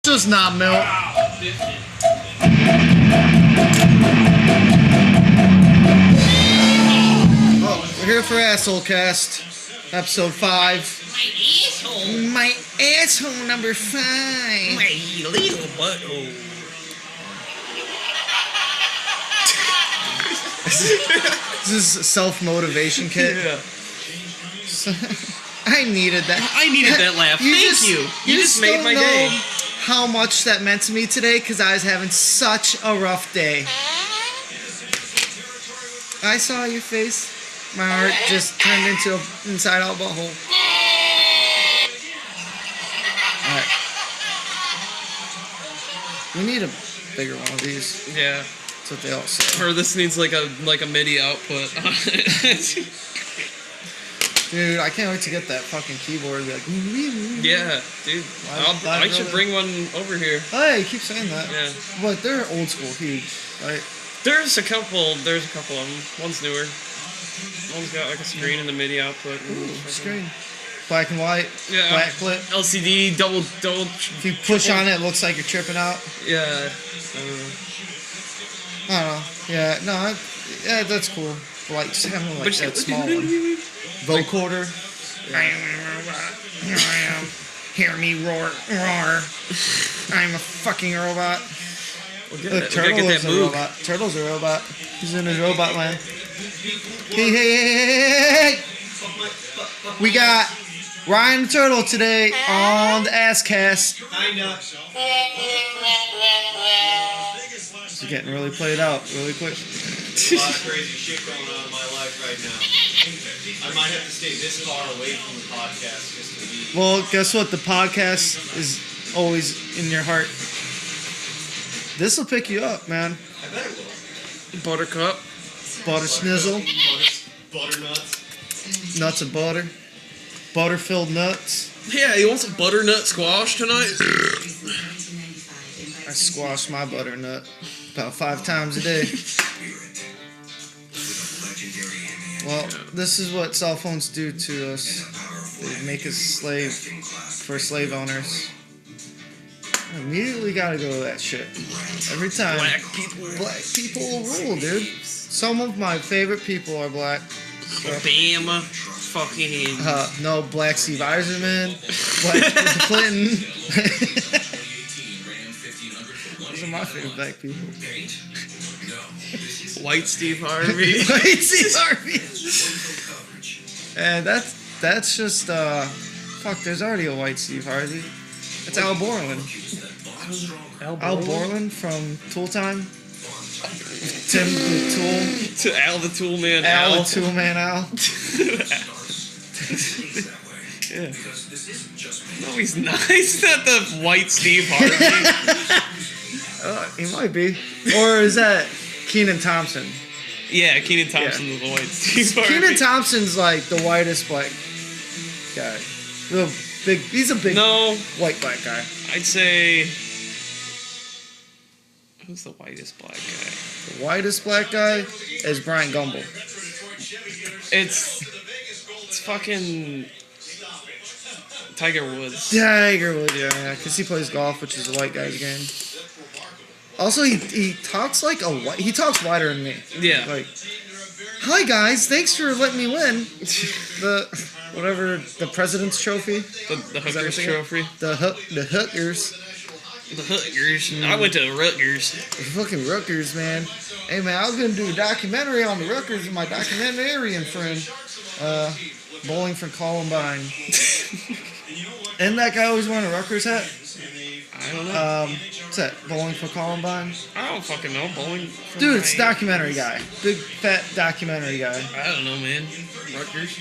Just not milk. Oh, we're here for Asshole Cast, episode 5. My asshole. My asshole number 5. My little butthole. This is a self-motivation kit. Yeah. I needed that. I needed that laugh. Thank you. You just made my day. How much that meant to me today because I was having such a rough day. I saw your face. My heart just turned into an inside-out butthole. Alright. We need a bigger one of these. Yeah. That's what they all say. Or this needs like a MIDI output. Dude, I can't wait to get that fucking keyboard. Like, Yeah, dude. I should bring one over here. Hey, you keep saying that. Yeah. But they're old school, huge, right? There's a couple of them. One's newer. One's got like a screen and a MIDI output. Ooh, screen. Black and white. Yeah. Black clip. LCD, double. If you push on it, it looks like you're tripping out. Yeah. I don't know. Yeah, no, yeah, that's cool. Like, just having like that small one. Vocoder. I am a robot. Here I am. Hear me roar. I'm a fucking robot. Look, Turtle is a robot. Turtle's a robot. He's in his robot land. Hey. We got Ryan the Turtle today on the Asscast. It's getting really played out really quick. A lot of crazy shit going on in my life right now. I might have to stay this far away from the podcast just to be... Well, guess what? The podcast is always in your heart. This will pick you up, man. I bet it will. Buttercup. Butter snizzle. Butternuts. Nuts and butter. Butter-filled nuts. Yeah, you want some butternut squash tonight? I squash my butternut about 5 times a day. Well, this is what cell phones do to us. They make us slave for slave owners. I immediately gotta go to that shit. Every time. Black people rule, dude. Some of my favorite people are black. Obama. Fucking. No, Black Steve Eiserman. Black Clinton. Those are my favorite black people. White Steve Harvey. White Steve Harvey. And that's just fuck. There's already a white Steve Harvey. That's Al Borland. Al Borland from Tool Time. Tim the Tool. To Al the Tool Man. Al the Tool Man. Al. Yeah. No, he's not. He's not the white Steve Harvey. He might be. Or is that Kenan Thompson? Yeah, Kenan Thompson is the white Steve Harvey. Kenan Thompson's like the whitest black guy. He's a big white black guy. I'd say. Who's the whitest black guy? The whitest black guy is Brian Gumble. It's fucking Tiger Woods. Tiger Woods, yeah, because he plays golf, which is a white guy's game. Also, he talks like a white. He talks whiter than me. Yeah. Like, hi guys, thanks for letting me win the President's Trophy. The Hookers Trophy. The Hookers. The Hookers. I went to Rutgers. The fucking Rutgers, man. Hey man, I was gonna do a documentary on the Rutgers with my documentarian friend. Bowling for Columbine. Isn't that guy always wearing a Rutgers hat? I don't know. What's that? Bowling for Columbine? I don't fucking know. Bowling. Dude, it's a documentary guy. Big fat documentary guy. I don't know, man. Rutgers.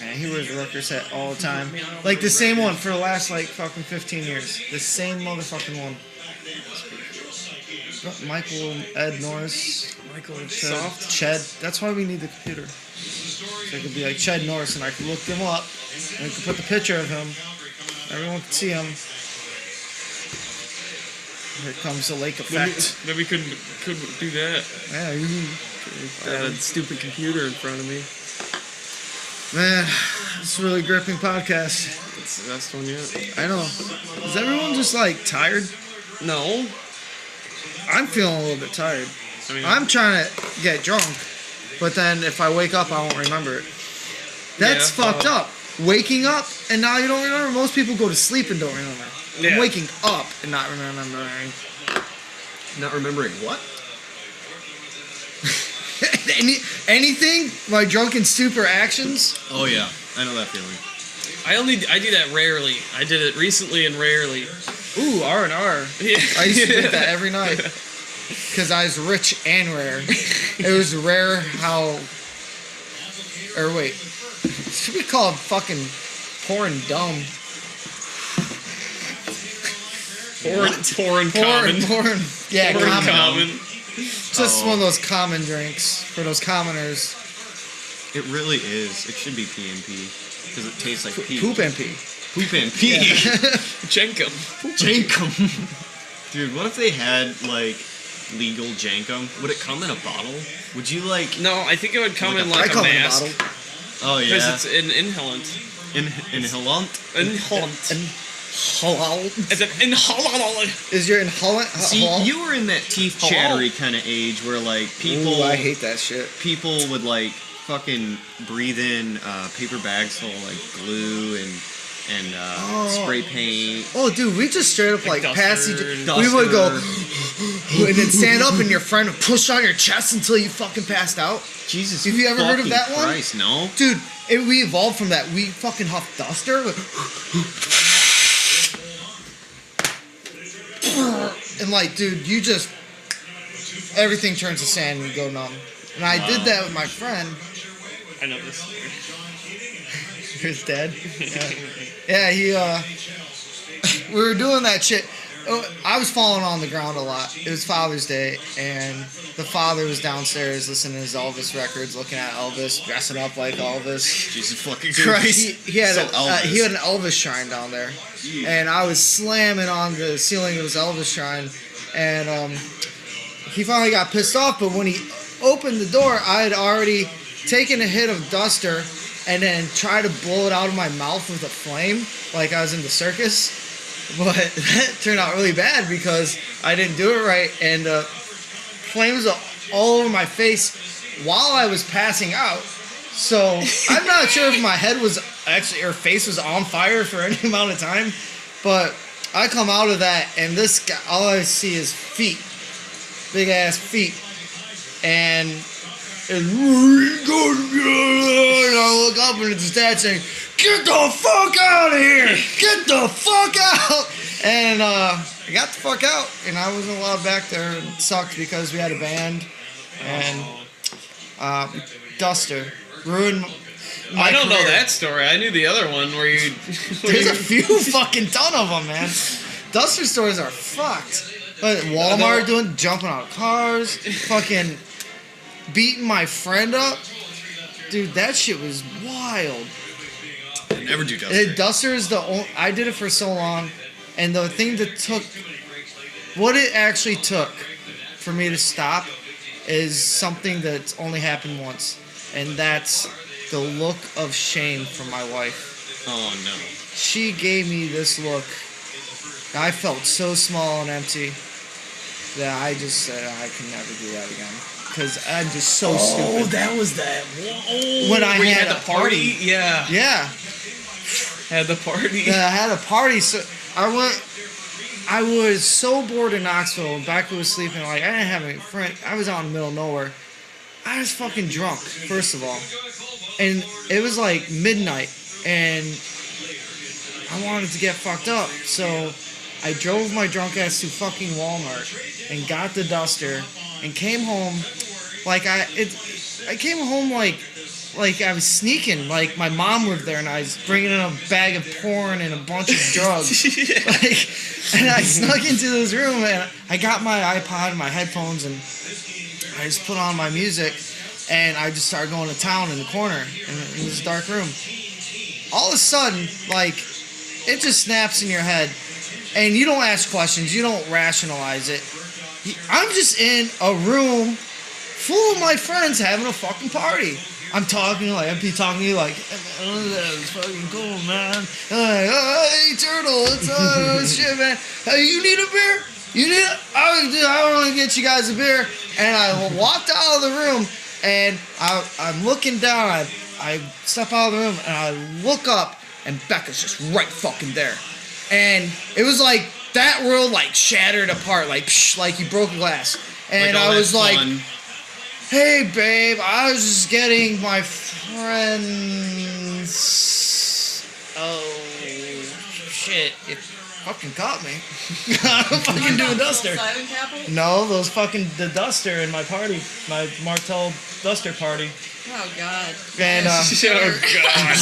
Man, he wears a Rutgers hat all the time. Like the same one for the last like fucking 15 years. The same motherfucking one. Michael Ed Norris. Michael Ched. That's why we need the computer. So it could be like Ched Norris and I could look him up. And we could put the picture of him. Everyone could see him. Here comes the lake effect. Then we could do that. Yeah, I had a stupid computer in front of me. Man, it's a really gripping podcast. It's the best one yet. I know. Is everyone just like tired? No. I'm feeling a little bit tired. I mean, I'm trying to get drunk, but then if I wake up, I won't remember it. That's fucked up. Waking up and now you don't remember. Most people go to sleep and don't remember. I'm waking up and not remembering. Not remembering what? Anything? My drunken stupor actions? Oh yeah, I know that feeling. I do that rarely. I did it recently and rarely. Ooh, R&R. Yeah. I used to drink that every night. Because I was rich and rare. It was rare how... Or wait. It should be called fucking poor and dumb. Poor and common. Yeah, Poor and common. common. Just one of those common drinks for those commoners. It really is. It should be P&P because it tastes like pee. Poop and pee. Poop and pee. Jenkum. Jankum. Dude, what if they had like legal Jankum? Would it come in a bottle? Would you like? No, I think it would come Like in a- I like a call it a mask. bottle. Oh yeah. Because it's an inhalant. Inhalant. Inhalant. Halal. It's an inhalant. Is your inhalant See, halal? you were in that teeth chattery kind of age where like people. Ooh, I hate that shit. People would like fucking breathe in paper bags full of like glue and spray paint. Oh, dude, we just straight up like pass each. Duster. We would go and then stand up, and your friend would push on your chest until you fucking passed out. Jesus, Have you ever heard of fucking that one? Christ, no. Dude, we evolved from that. We fucking huffed duster. And like, dude, you just everything turns to sand and you go numb. And I did that with my friend. I know this. His dad. Yeah, we were doing that shit. I was falling on the ground a lot. It was Father's Day, and the father was downstairs listening to his Elvis records, looking at Elvis, dressing up like Elvis. Jesus fucking He Christ. had So he had an Elvis shrine down there, and I was slamming on the ceiling of his Elvis shrine, and he finally got pissed off. But when he opened the door, I had already taken a hit of duster and then tried to blow it out of my mouth with a flame, like I was in the circus. But that turned out really bad because I didn't do it right, and flames all over my face while I was passing out. So I'm not sure if my head was actually or face was on fire for any amount of time, but I come out of that, and this guy, all I see is feet, big ass feet, and I look up and it's his dad saying, "Get the fuck out of here! Get the fuck out!" And I got the fuck out, and I wasn't allowed back there. It sucked because we had a band, and Duster ruined my I don't know career. that story. I knew the other one where you. There's a few fucking ton of them, man. Duster stores are fucked. But Walmart jumping out of cars, fucking beating my friend up. Dude, that shit was wild. I never do Duster. Duster is the only. I did it for so long, and the thing that took. What it actually took for me to stop is something that's only happened once, and that's the look of shame from my wife. Oh no. She gave me this look. I felt so small and empty that I just said I can never do that again. Because I'm just so stupid. that was that. Whoa. When I Where you had the a party. Yeah. Yeah. Had the party. Yeah, I had a party, so I was so bored in Knoxville. Becca was sleeping. Like, I didn't have any friends. I was out in the middle of nowhere. I was fucking drunk, first of all. And it was like midnight, and I wanted to get fucked up. So I drove my drunk ass to fucking Walmart and got the duster and came home like I came home like I was sneaking, like my mom lived there and I was bringing in a bag of porn and a bunch of drugs. And I snuck into this room and I got my iPod and my headphones and I just put on my music and I just started going to town in the corner in this dark room. All of a sudden, like, it just snaps in your head and you don't ask questions, you don't rationalize it. I'm just in a room full of my friends having a fucking party. I'm talking like I'd be talking to you like, oh, that was fucking cool, man. And I'm like, oh, hey, Turtle, what's up? Shit, man. Hey, you need a beer? You need? I want to get you guys a beer. And I walked out of the room, and I'm looking down. I step out of the room, and I look up, and Becca's just right fucking there. And it was like that world like shattered apart, like psh, like you broke a glass. And I was like, hey babe, I was just getting my friends. Oh shit, you fucking caught me. I'm fucking doing Duster. No, those fucking the Duster in my party, my Martel Duster party. Oh god. And oh god.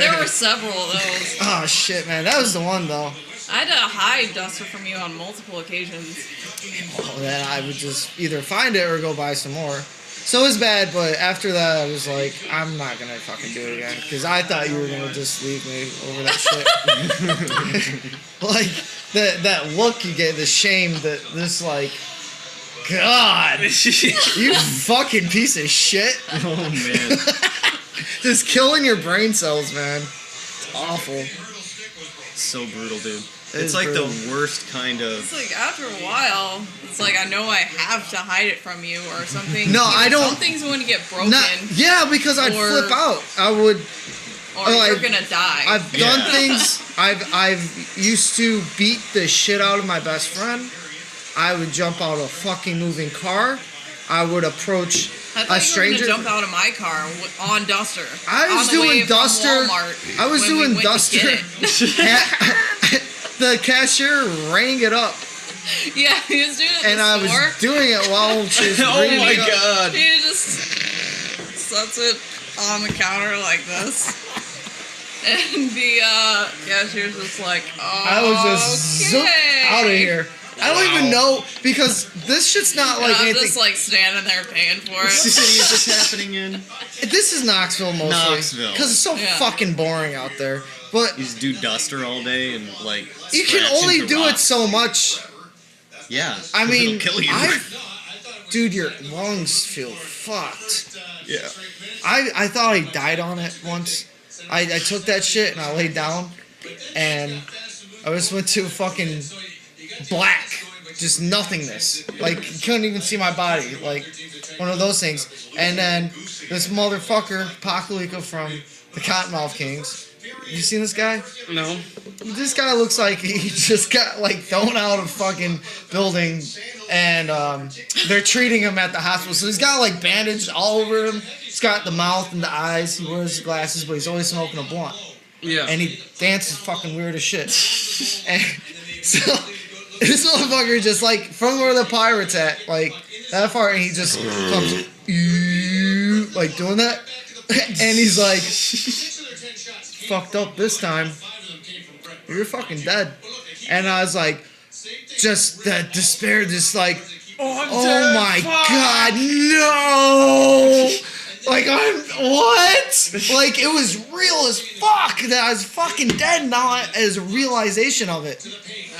There were several of those. Oh shit, man, that was the one though. I had to hide Duster from you on multiple occasions. Well, then I would just either find it or go buy some more. So it was bad, but after that I was like, I'm not gonna fucking do it again because I thought you were gonna just leave me over that shit. Like that look you get, the shame that this like. God, you fucking piece of shit. Oh, man. Just killing your brain cells, man. It's awful. So brutal, dude. It It's like brutal. the worst kind of... It's like after a while, it's like I know I have to hide it from you or something. No, I don't- Some things going to get broken, Yeah, because I'd Or- flip out. I would. or you're gonna die. I've done things. I've used to beat the shit out of my best friend. I would jump out of a fucking moving car. I would approach I a thought stranger. you were gonna jump out of my car on Duster. I was on the way doing from Duster. Walmart I was when we doing went to Duster. get it. The cashier rang it up, Yeah, he was doing it. and I was doing it while she was Oh ringing my it up. god. He just sets it on the counter like this. And the cashier's just like, oh, I was just zoop out of here. I don't even know because this shit's not And like I'm anything. just like standing there paying for What it. city is this happening in? This is Knoxville mostly. Knoxville. Because it's so Yeah. fucking boring out there. But You just do Duster all day and, like, you can scratch only into do it rocks. so much. Yeah. I 'cause mean, it'll kill you. dude, your lungs feel fucked. Yeah. I thought I died on it once. I took that shit and I laid down and I just went to fucking black. Just nothingness. Like, you couldn't even see my body. Like, one of those things. And then this motherfucker, Pakalika from the Cottonmouth Kings. You seen this guy? No. This guy looks like he just got, like, thrown out of a fucking building. And they're treating him at the hospital. So he's got, like, bandaged all over him. He's got the mouth and the eyes. He wears glasses, but he's always smoking a blunt. Yeah. And he dances fucking weird as shit. And so this motherfucker just like from where the pirates at, like that far, and he just comes like doing that, and he's like fucked up this time. You're fucking dead. And I was like, just that despair, just like, oh my god, no! Like, what? Like, it was real as fuck that I was fucking dead now as a realization of it.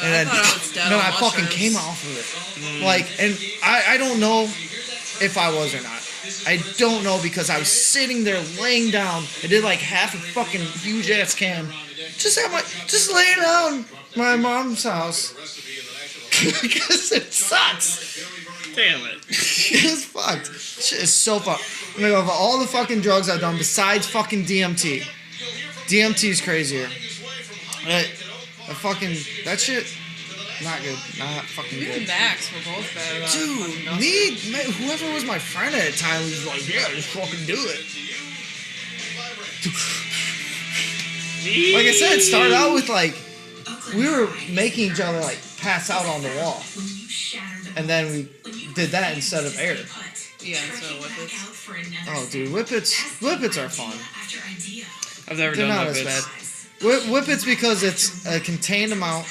And I thought I was dead no, on I fucking mushrooms. came off of it. Like, and I don't know if I was or not. I don't know because I was sitting there laying down. I did like half a fucking huge ass can. Just laying down my mom's house. Because it sucks. Damn it. It's fucked. Shit is so fucked. I'm gonna go over all the fucking drugs I've done besides fucking DMT. DMT is crazier. That shit, not good. Not fucking You good. and Max were both bad about Dude, whoever was my friend at the time was like, yeah, just fucking do it. Like I said, it started out with like, we were making each other like pass out on the wall. And then we did that instead of air. Yeah, so whippets. Oh, dude, whippets are fun. I've never They're done not that as bit. bad. Whippets because it's a contained amount.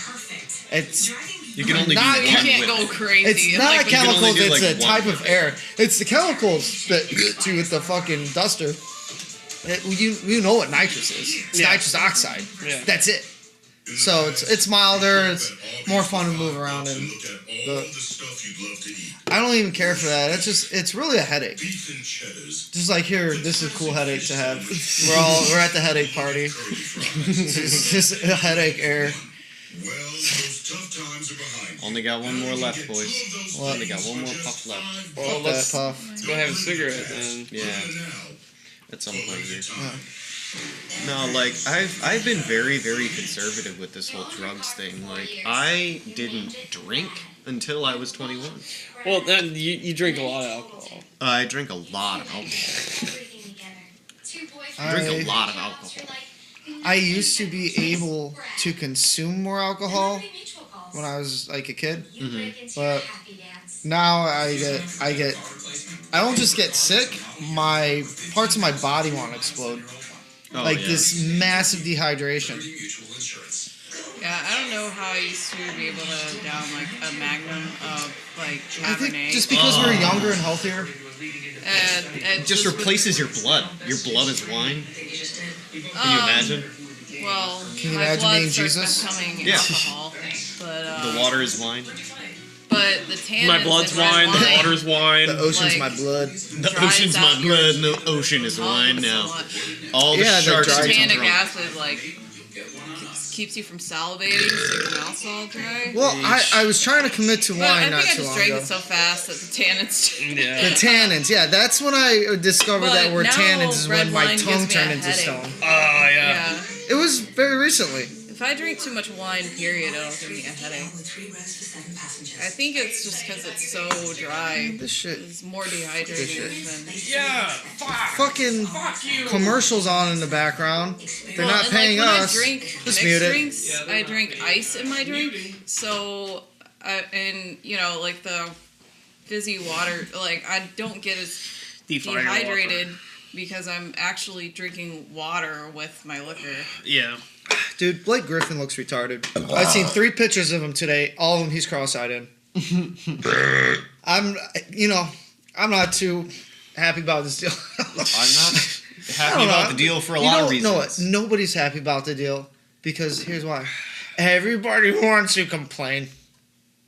It's You can only Not- do You one can't whip. go crazy. it's not like, a chemical. only do, It's like, a one type whip. of air. It's the chemicals that get you with the fucking duster. You know what nitrous is? It's Yeah. nitrous oxide. Yeah. That's it. So it's milder. It's more fun to move around in. I don't even care for that. It's really a headache. Just like here, this is a cool headache to have. We're at the headache party. It's just a headache air. Only got one more left, boys. What? Only got one more puff left. Well, Let's puff. let's go have a cigarette then. Yeah. At some point here. No, like I've been very, very conservative with this whole drugs thing. Like I didn't drink until I was 21. Well, then you drink a lot of alcohol. I drink a lot of alcohol. I drink a lot of alcohol. I used to be able to consume more alcohol when I was like a kid, but now I don't just get sick. My parts of my body want to explode, this massive dehydration. Yeah, I don't know how I used to be able to down like a magnum of like I think Cabernet. just because we're younger and healthier. And It just replaces your blood. Your blood is wine. Can you imagine? Well, Can you my imagine blood being starts Jesus? becoming Yeah. alcohol, but The water is wine. But the tannins My blood's in red wine, the water's wine. The ocean's Like- my blood. The dries ocean's my out your blood, and the ocean is wine tongue so now. much. All the Yeah, the sharks dry- are Tannic drunk. acid like keeps you from salivating, so your mouth's all dry. Well, I was trying to commit to But I wine think not I too just long drank ago. it so fast that the tannins. Yeah. The tannins, yeah, that's when I discovered But that word now tannins is red when my wine tongue gives me a turned into headache. stone. Oh, yeah. Yeah. It was very recently. If I drink too much wine, period, it'll give me a headache. I think it's just because it's so dry. This shit. It's more dehydrated than. Yeah. Fucking you. commercials on in the background. They're Well, not and, paying like, when us. I drink Just mixed mute it. drinks, I drink ice in my drink. So, and like the fizzy water, like I don't get as dehydrated because I'm actually drinking water with my liquor. Yeah. Dude, Blake Griffin looks retarded. I've seen 3 pictures of him today. All of them he's cross-eyed in. I'm not too happy about this deal. I'm not I happy don't about know. the deal for a You lot of don't know reasons. it. Nobody's happy about the deal because here's why. Everybody wants to complain.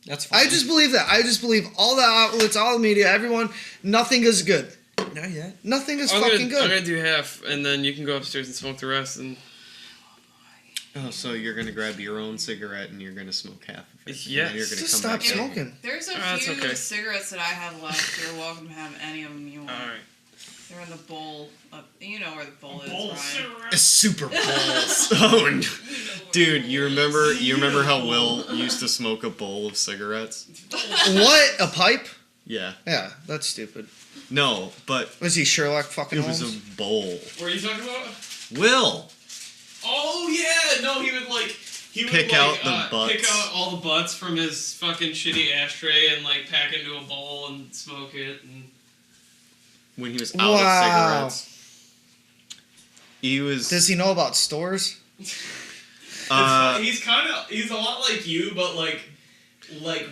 That's fine. I just believe that. I just believe all the outlets, all the media, everyone, nothing is good. Not yet. Nothing is I'm fucking gonna good. do half, and then you can go upstairs and smoke the rest. And Oh, so you're gonna grab your own cigarette and you're gonna smoke half of it. and Yes. then you're gonna Just come stop back in. smoking. There's a that's few okay. cigarettes that I have left. You're welcome to have any of them you want. all right. They're in the bowl. You know where the bowl is, Ryan. A Super Bowl. Oh, no. Dude, you remember how Will used to smoke a bowl of cigarettes? What? A pipe? Yeah. Yeah, that's stupid. No, but Was he Sherlock fucking it was Holmes? a bowl. What are you talking about? Will. Oh yeah, no, he would Pick out the butts. pick out all the butts from his fucking shitty ashtray and like pack it into a bowl and smoke it. And When he was out Wow. of cigarettes. He was. Does he know about stores? he's a lot like you, but like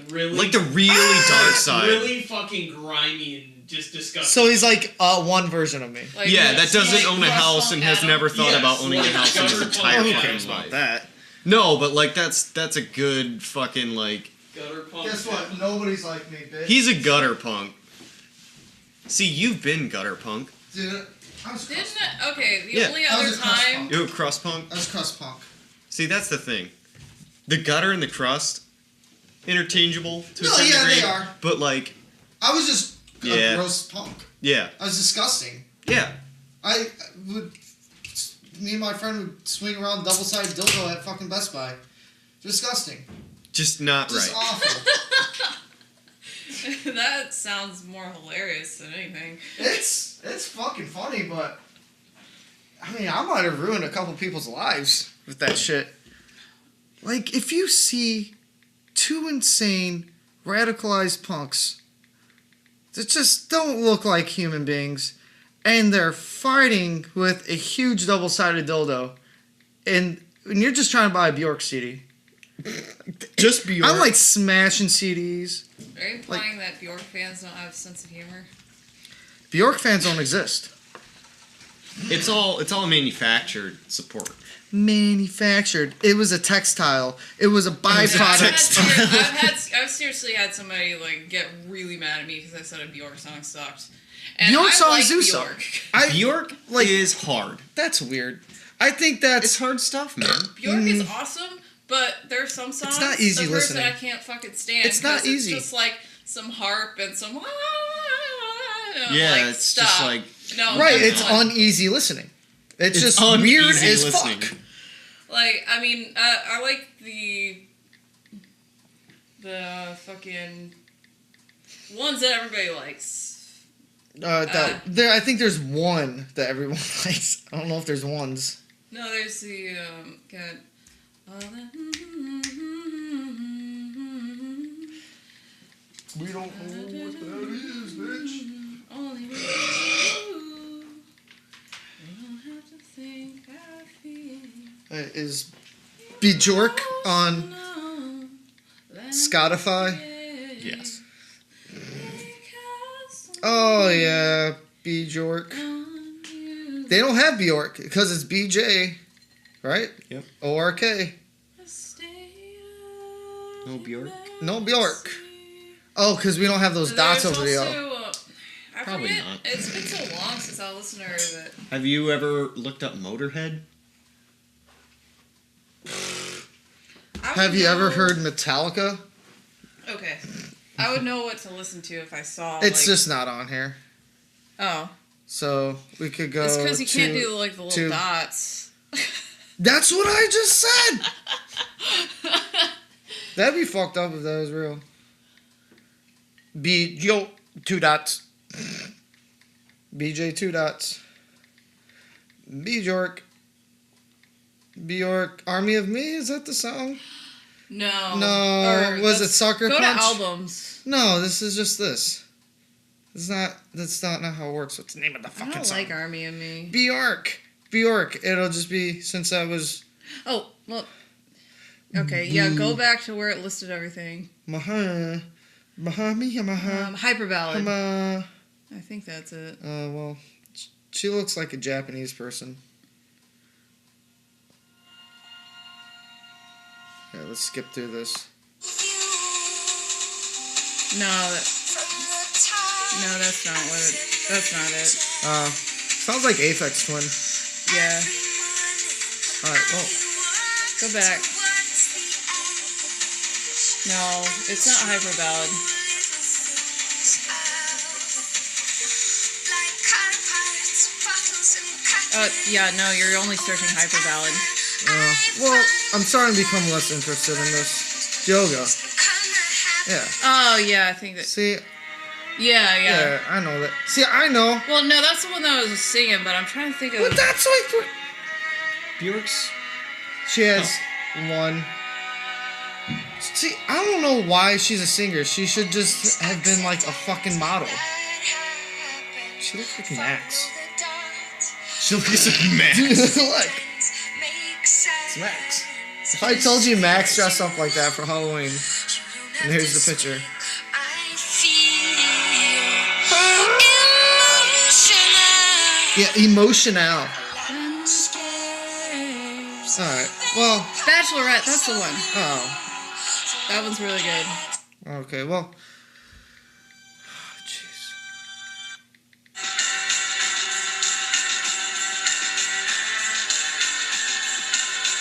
really like the really dark side. really fucking grimy and just disgusting. So he's like one version of me. Like, Yeah, that yes, doesn't like own a Russell house and has Adam. never thought Yes, about owning like a house in his gutter entire punk. fucking life. that? No, but like that's a good fucking like. Gutter punk. Guess what? Nobody's like me, bitch. He's a gutter punk. See, you've been gutter punk. Dude, I was Didn't it? Okay, the Yeah. only I was other a crust time. punk. You a crust punk. I was crust punk. See, that's the thing. The gutter and the crust, interchangeable to a No, certain yeah, degree. they are. But like, I was just Yeah. a gross punk. yeah, I was disgusting. yeah. I would. Me and my friend would swing around double-sided dildo at fucking Best Buy. Disgusting. Just not Just right. awful. That sounds more hilarious than anything. It's fucking funny, but I mean, I might have ruined a couple people's lives with that shit. Like, if you see 2 insane, radicalized punks that just don't look like human beings, and they're fighting with a huge double-sided dildo, and you're just trying to buy a Bjork CD. Just be. I'm like smashing CDs. Are you implying that Bjork fans don't have a sense of humor? Bjork fans don't exist. It's all manufactured support. Manufactured. It was a textile. It was a byproduct. I've seriously had somebody like get really mad at me because I said a Bjork song sucked. And Bjork I songs like do Bjork. suck. Bjork is hard. That's weird. I think that's It's hard stuff, man. Bjork is awesome, but there are some songs not easy of hers listening. that I can't fucking stand. It's not 'cause easy. It's just like some harp and some Yeah, like, it's stop. just like no, right. that's It's not. uneasy listening. It's just uneasy weird as listening. fuck. Like, I mean, I like the fucking ones that everybody likes. I think there's one that everyone likes. I don't know if there's ones. No, there's the God. All that, We don't know what that is, bitch. only you. We don't have to think I feel. Is Bjork on Spotify? Yes. Oh yeah, Bjork. They don't have Bjork because it's BJ, right? Yep. ORK. No Bjork. No Bjork. Oh, because we don't have those dots over the O. I Probably forget, not. It's been so long since I listened to her that. Have you ever looked up Motorhead? Have you ever heard Metallica? Okay. I would know what to listen to if I saw. It's like, just not on here. Oh. So we could go. It's because you can't do like the little to- dots. That's what I just said. That'd be fucked up if that was real. Two dots. BJ 2 dots. Bjork. Bjork. Army of Me? Is that the song? No. No. Or Was it let's Sucker go Punch? to albums. No, this is just this. That's not how it works. What's the name of the I fucking don't song? like Army of Me. Bjork. It'll just be since I was Oh, well. Okay, yeah, go back to where it listed everything. Hyper ballad. I think that's it. Well, she looks like a Japanese person. Yeah, let's skip through this. No, that's not what it. That's not it. Sounds like Aphex Twin. Yeah, Alright, well, go back. No, it's not hyper ballad. Yeah, no, you're only searching hyper ballad. well, I'm starting to become less interested in this. Yoga. Yeah. Oh yeah, I think that. See, Yeah. I know that. See, I know. Well, no, that's the one that I was singing, but I'm trying to think of. But that's like... Bjork's. She has one. See, I don't know why she's a singer. She should just have been like a fucking model. She looks like Max. She looks like Max. Look. It's Max. If I told you Max dressed up like that for Halloween, and here's the picture. Yeah, emotional. Alright, well, Bachelorette, that's the one. oh. That one's really good. Okay, well.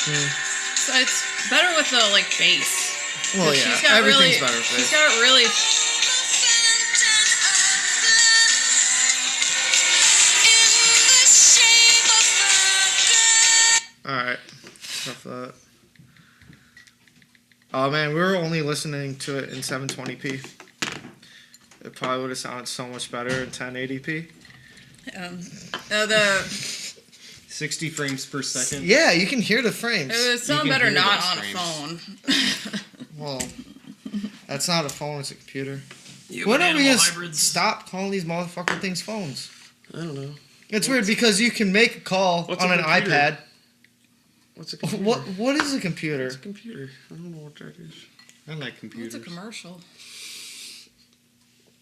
Jeez. So it's better with the like bass. Well, 'Cause yeah, she's got everything's really, better with She's this. got really. Alright. Enough of that. Oh man, we were only listening to it in 720p. It probably would have sounded so much better in 1080p. The 60 frames per second. Yeah, you can hear the frames. it would sound can better hear not those on a frames. phone. Well, that's not a phone, it's a computer. You When and are we animal gonna hybrids. stop calling these motherfucking things phones? I don't know. It's weird because you can make a call What's on a an computer? iPad. What's a computer? What is a computer? It's a computer. I don't know what that is. I like It's computers. a commercial.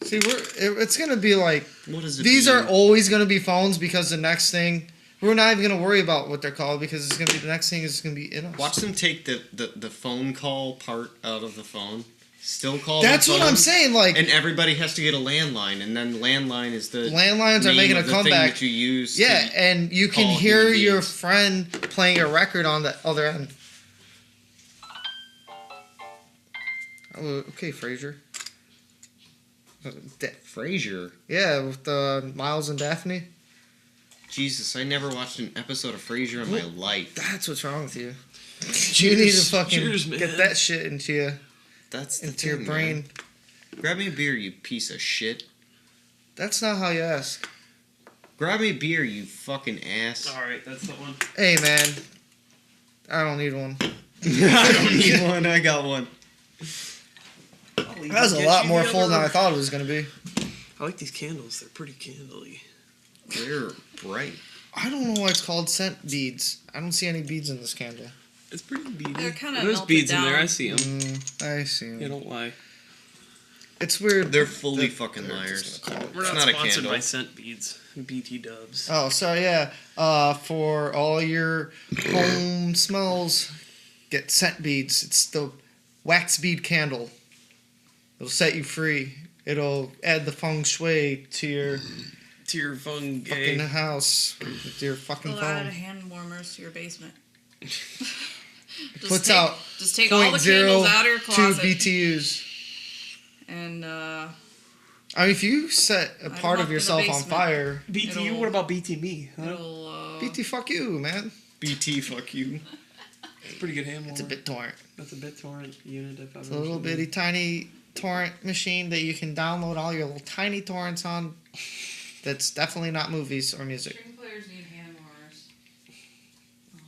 See, it's gonna be like What is it? these are always gonna be phones because the next thing We're not even gonna worry about what they're called because it's gonna be the next thing is gonna be in us. Watch them take the phone call part out of the phone. Still call. That's them what I'm phones, saying. Like, and everybody has to get a landline, and then landline is the landlines are name making a of the thing comeback. that you use. Yeah, to and you can call hear human your beings. friend playing a record on the other end. Oh, okay, Frasier. Frasier. Yeah, with Miles and Daphne. Jesus, I never watched an episode of Frasier in my life. That's what's wrong with you. You need to fucking cheers, man. get that shit into That's the your thing, brain. man. Grab me a beer, you piece of shit. That's not how you ask. Grab me a beer, you fucking ass. Alright, that's the one. Hey, man. I don't need one. I don't need one. I got one. That was a lot more full than I thought it was going to be. I like these candles. They're pretty candly. They're bright. I don't know why it's called scent beads. I don't see any beads in this candle. It's pretty beady. They're kinda There's melted beads in there. down. I see them. I see 'em. Yeah, don't lie. It's weird. They're fully fucking they're liars. just gonna call it- We're It's not, not a sponsored candle. by scent beads. BT dubs. Oh, so yeah. For all your home smells, get scent beads. It's the wax bead candle. It'll set you free. It'll add the feng shui to your To your phone fucking gay. house with your fucking We'll add phone. hand warmers to your basement. Puts out Just take all the candles out of your 0.02 closet. BTUs. And I mean, if you set a Light 'em part up of in the yourself on basement. fire, BTU? It'll- What about BTB? Huh? it'll. BT, fuck you, man. BT, fuck you. It's a pretty good hand It's a BitTorrent. That's a BitTorrent unit. If I've It's a little bitty tiny torrent machine that you can download all your little tiny torrents on. That's definitely not movies or music. String players need hand warmers. All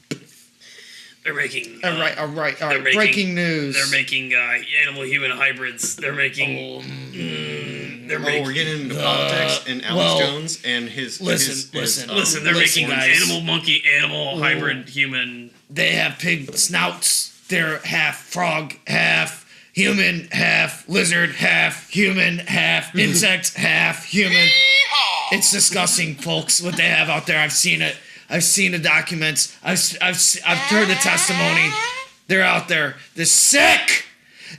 the time. They're making. All right. they're making- Breaking news. They're making animal-human hybrids. They're making. They're Oh, making. we're getting into politics and Alex Jones and his. listen. Listen, they're making animal monkey, animal hybrid human. They have pig snouts. They're half frog, half human, half lizard, half human, half insect, half human. It's disgusting, folks, what they have out there. I've seen it. I've seen the documents. I've heard the testimony. They're out there. They're sick.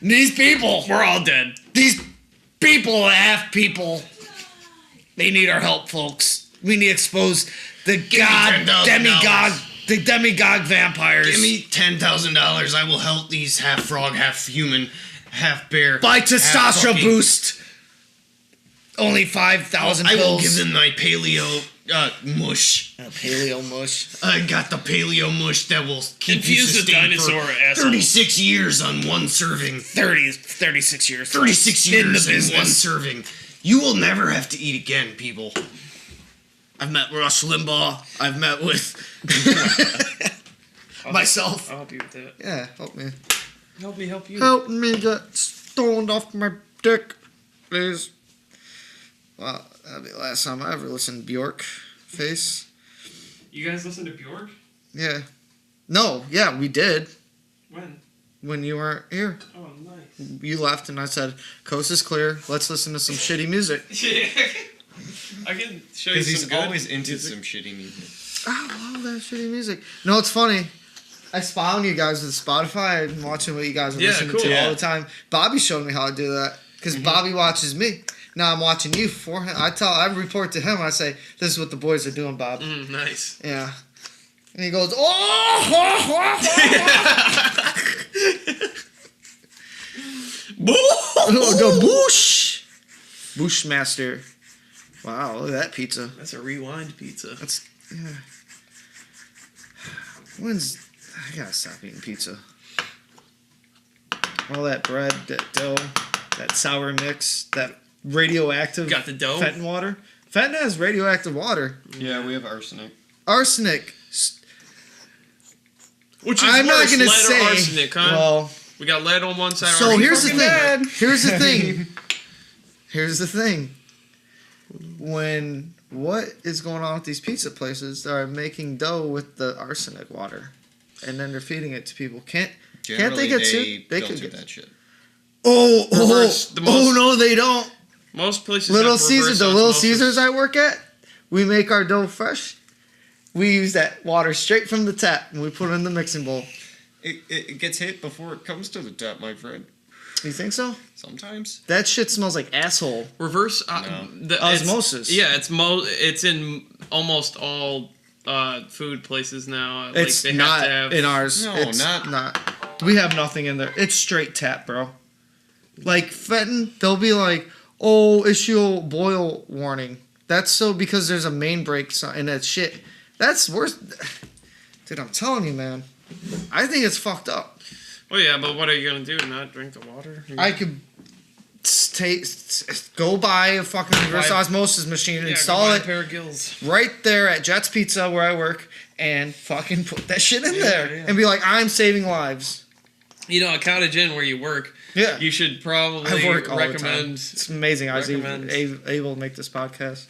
And these people. We're all dead. These people, half people. They need our help, folks. We need to expose the demigod vampires. Give me $10,000. I will help these half frog, half human, half bear. Buy half testosterone fucking- boost. Only 5,000 I will pills. give them my paleo mush. Paleo mush. I got the paleo mush that will keep Infuse you the sustained dinosaur for asshole. 36 years on one serving. 36 years. 36 In the years in business. one serving. You will never have to eat again, people. I've met Rush Limbaugh. I've met with myself. I'll help you with that. Yeah, help me. Help me help you. Help me get stoned off my dick, please. Well, that'll be the last time I ever listened to Bjork Face. You guys listen to Bjork? Yeah. No, yeah, we did. When When you weren't here. Oh, nice. You left and I said, coast is clear. Let's listen to some shitty music. I can show you Because some he's good always into music. some shitty music. I love that shitty music. No, it's funny. I spy on you guys with Spotify and watching what you guys are Yeah, listening cool. to Yeah. all the time. Bobby showed me how to do that because Bobby watches me. Now I'm watching you for him. I report to him. I say, "This is what the boys are doing, Bob." Nice. Yeah, and he goes, "Oh!" Go boosh, Bushmaster. Wow, look at that pizza. That's a rewind pizza. That's yeah. When's I gotta stop eating pizza. All that bread, that dough, that sour mix, that radioactive Got the dough? Fenton water. Fenton has radioactive water. Yeah, we have arsenic. Arsenic. Which is I'm not worse, gonna lead or say. arsenic, huh? Well, We got lead on one side. so arsenic here's the on thing. other. Here's the thing. Here's the thing. What is going on with these pizza places that are making dough with the arsenic water, and then they're feeding it to people? Can't Generally, they get sued? They don't could do get. that shit. Oh Reverse the most- no, they don't. Most places Little have Caesar, reverse the Little osmosis. Caesars I work at, we make our dough fresh. We use that water straight from the tap and we put it in the mixing bowl. It gets hit before it comes to the tap, my friend. You think so? Sometimes. That shit smells like asshole. Reverse Osmosis. It's in almost all food places now. Like, It's they not have to have, in ours. No, It's not. We have nothing in there. It's straight tap, bro. Like Fenton, they'll be like, "Oh, issue a boil warning." That's so because there's a main break and that shit. That's worse. Dude, I'm telling you, man. I think it's fucked up. Well, yeah, but what are you gonna do? Not drink the water? I could go buy a fucking reverse osmosis machine and install a it pair of gills. right there at Jet's Pizza where I work and fucking put that shit in there yeah. and be like, I'm saving lives. You know, a Cottage Inn where you work. Yeah. You should probably I work all the time. recommend. It's amazing I was even recommend- able to make this podcast.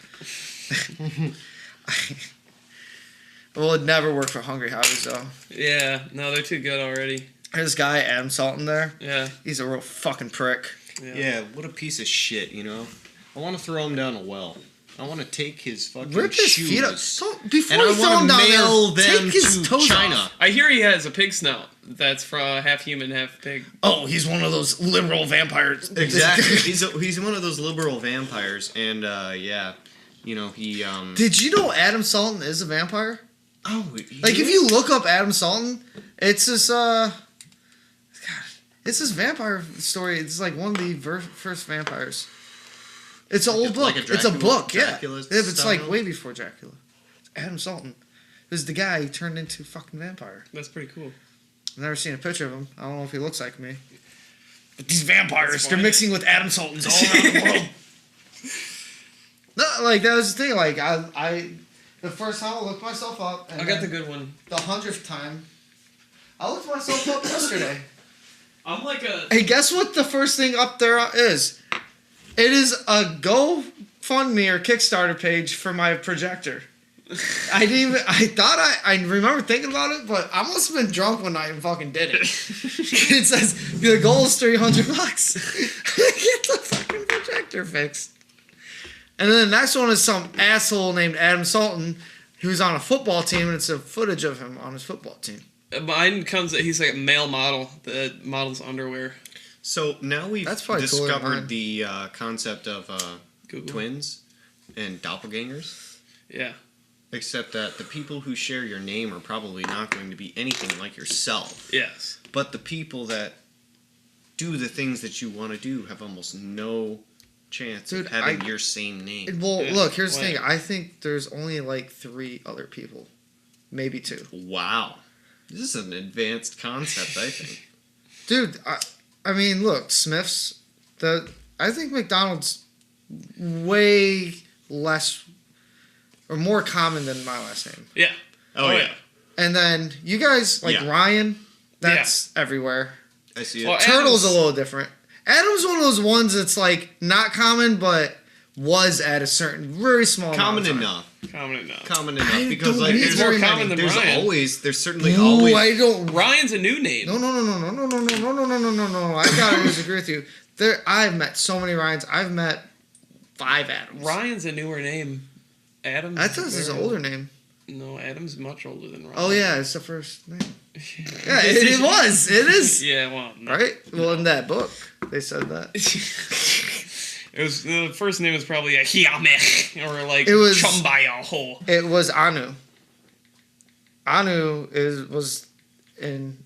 Well, it never worked for Hungry Howdy's though. Yeah, no, they're too good already. There's this guy, Adam Salton there. Yeah. He's a real fucking prick. Yeah, what a piece of shit, you know? I want to throw him down a well. I want to take his fucking Rip his shoes. feet up. Don't, before And I you throw want him to down mail there, them take his to toes China. off. I hear he has a pig snout that's half human, half pig. Oh, he's one of those liberal vampires. Exactly. he's one of those liberal vampires, and yeah, you know he. Did you know Adam Salton is a vampire? Oh, Like if you look up Adam Salton, it's this it's this vampire story. It's like one of the first vampires. It's an old book. like a It's a book, Dracula yeah. It's style? like way before Dracula. It's Adam Salton. It was the guy who turned into a fucking vampire. That's pretty cool. I've never seen a picture of him. I don't know if he looks like me. But these vampires, That's they're fine. mixing with Adam Saltons all around the world. No, like that was the thing. Like I the first time I looked myself up, and I got the then good one. the 100th time, I looked myself up yesterday. I'm like a. Hey, guess what the first thing up there is? It is a GoFundMe or Kickstarter page for my projector. I remember thinking about it, but I must have been drunk when I fucking did it. It says, the goal is $300. Get the fucking projector fixed. And then the next one is some asshole named Adam Salton who's on a football team, and it's a footage of him on his football team. Mine comes. He's like a male model that models underwear. So now we've That's probably cooler than mine. discovered the concept of Google. twins and doppelgangers. Yeah. Except that the people who share your name are probably not going to be anything like yourself. Yes. But the people that do the things that you want to do have almost no chance Dude, of having your same name. Well, Yeah. look, here's the Why? thing. I think there's only like 3 other people. Maybe 2. Wow. This is an advanced concept, I think. Dude, I mean, look, Smith's. I think McDonald's way less or more common than my last name. Yeah. Oh, yeah. And then you guys like Yeah. Ryan. That's everywhere. I see it. Well, Turtle's Adam's- a little different. Adam's one of those ones that's like not common, but was at a certain very small Common amount of time. enough. Common enough. Common I enough. Because don't like need There's very more common many. than Ryan. there's certainly No, always I don't. Ryan's a new name. No. I gotta disagree with you. I've met so many Ryans. I've met 5 Adams. Ryan's a newer name. Adam's. I thought this was an older name. No, Adam's much older than Ryan. Oh yeah, it's the first name. Yeah, it was. It is. Yeah, well, no. Right? Well, in that book, they said that. It was the first name was probably a Hiamech or like It was- Chumbayaho. It was Anu. Anu was in.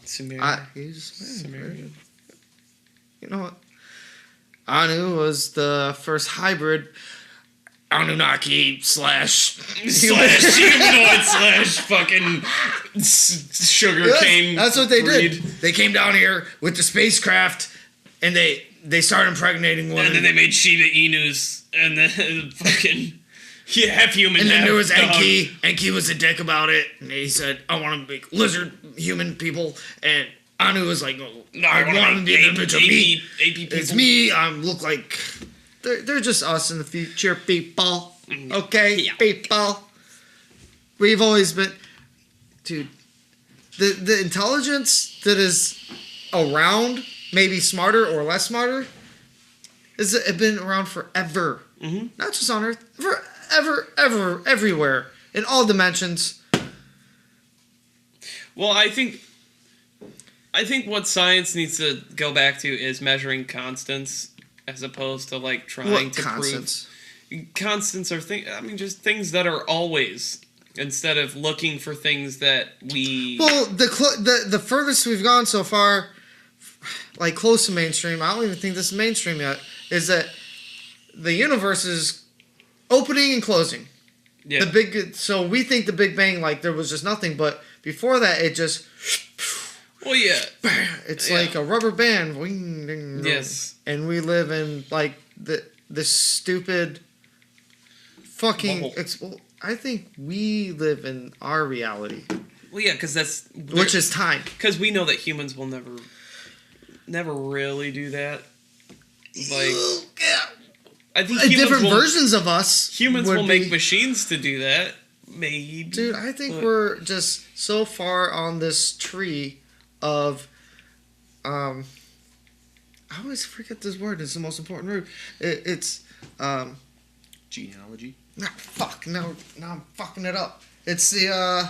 Sumerian. He's Sumerian. You know what? Anu was the first hybrid Anunnaki slash Slash humanoid slash fucking sugar Yes, cane. that's what they breed. did. They came down here with the spacecraft, and they started impregnating women. And then they made Shiba Inus, and then fucking half human. And then half there was dog. Enki. Enki was a dick about it, and he said, "I want to make lizard human people." And Anu was like, "No, I want to be an image of me. AP people. It's me. I look like they're just us in the future, people. Okay, Yeah. people. We've always been, dude. The intelligence that is around, maybe smarter or less smarter, It's been around forever. Mm-hmm. Not just on Earth, forever, ever, everywhere, in all dimensions. Well, I think what science needs to go back to is measuring constants as opposed to like trying to constants? prove constants are just things that are always, instead of looking for things that we. Well, the furthest we've gone so far, like close to mainstream, I don't even think this is mainstream yet, is that the universe is opening and closing. Yeah. So we think the Big Bang, like there was just nothing, but before that it just. Well, yeah. It's like a rubber band. Yes. And we live in like this stupid fucking. Bubble. I think we live in our reality. Well, yeah, because which is time. Because we know that humans will never really do that. Like, I think different versions of us. Humans will make machines to do that. Maybe. Dude, I think we're just so far on this tree of I always forget this word. It's the most important word. It's genealogy. Nah, fuck. Now I'm fucking it up. It's the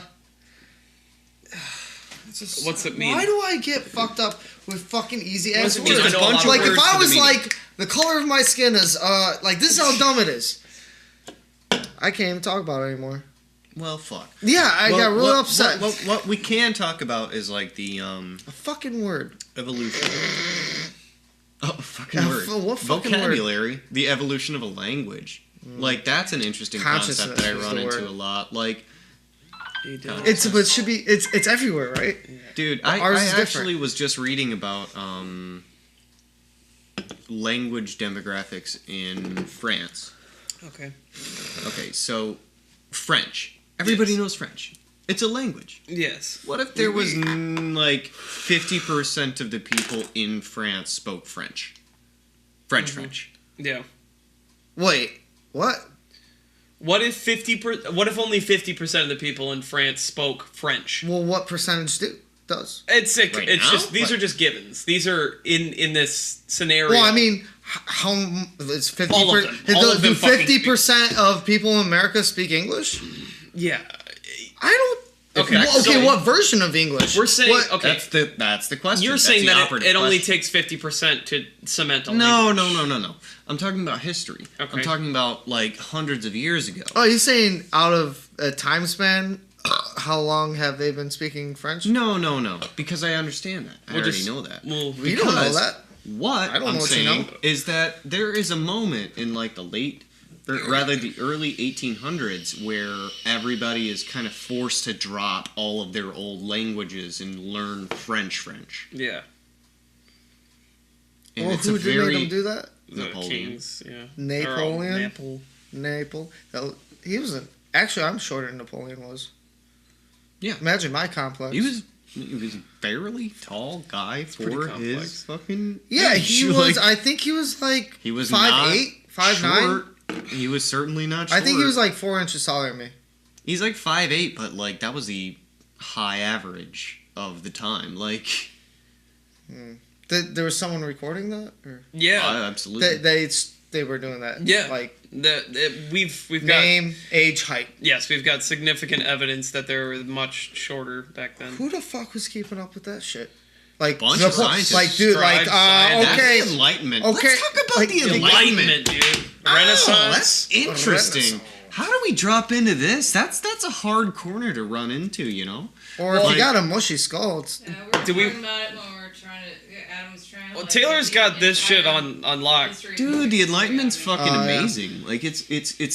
what's it mean? Why do I get fucked up with fucking easy ass Just words? a bunch of Like if words I for the was meaning. like the color of my skin is like this is how dumb it is. I can't even talk about it anymore. Well, fuck. Yeah, I got really upset. What we can talk about is like the A fucking word. evolution. Oh, fucking Yeah, word. what fucking vocabulary? The evolution of a language. Like that's an interesting concept that I Consciousness is run the into word. a lot. Like, It should be. It's everywhere, right? dude, But I ours is actually different. was just reading about language demographics in France. Okay. Okay, so French. Everybody knows French. It's a language. Yes. What if there was like 50% of the people in France spoke French? French. Yeah. Wait, what? What if only 50% of the people in France spoke French? Well, what percentage does? It's sick. Right It's now? just these What? are just givens. These are in this scenario. Well, I mean, how it's 50%? All of them. All of them Do fucking 50% of people in America speak English? yeah. I don't. Okay. Okay, so what version of English? we're saying? What- Okay. That's the question. You're That's saying the that operative it only question. takes 50% to cement a No. language. I'm talking about history. Okay. I'm talking about like hundreds of years ago. Oh, you're saying out of a time span, how long have they been speaking French? No. Because I understand that. I We'll already just- know that. Well, You don't know because- that. What I don't know I'm what you saying know. is that there is a moment in like the early 1800s where everybody is kind of forced to drop all of their old languages and learn French. yeah. And Well, it's who a did very make them do that? The Napoleon. kings, yeah. Napoleon? Naples. Naples. He was actually, I'm shorter than Napoleon was. Yeah. Imagine my complex. He was a fairly tall guy pretty for complex. his fucking Yeah, age. he was. I think he was like. He was 5'8", 5'9". short. He was certainly not short. I think he was like 4 inches taller than me. He's like 5'8", but like that was the high average of the time. Like, There was someone recording that, or Yeah. absolutely. they were doing that. Yeah. Like We've got name, age, height. yes, we've got significant evidence that they were much shorter back then. Who the fuck was keeping up with that shit? Like Bunch of scientists. Like dude, like Scribes, scientists. okay, That's the Enlightenment. okay, Let's talk about like, the Enlightenment, dude. Renaissance. Oh, that's interesting. Renaissance. How do we drop into this? That's a hard corner to run into, you know? Or if Well, you got a mushy skull, it's Yeah, we were Do we- talking about it when we were trying to. Adam was trying to. Well, like, Taylor's repeat got the this shit entire on lock. history of Dude, the history Enlightenment's of it. fucking yeah. amazing. Like it's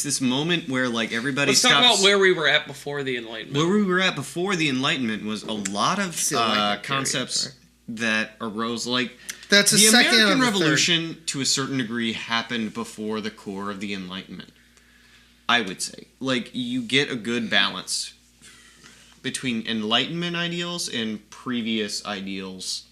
this moment where like everybody Let's talk stops. about where we were at before the Enlightenment. Where we were at before the Enlightenment was a lot of the Enlightenment period, concepts sorry. that arose like that's a the second American of the third. Revolution to a certain degree happened before the core of the Enlightenment. I would say, like, you get a good balance between Enlightenment ideals and previous ideals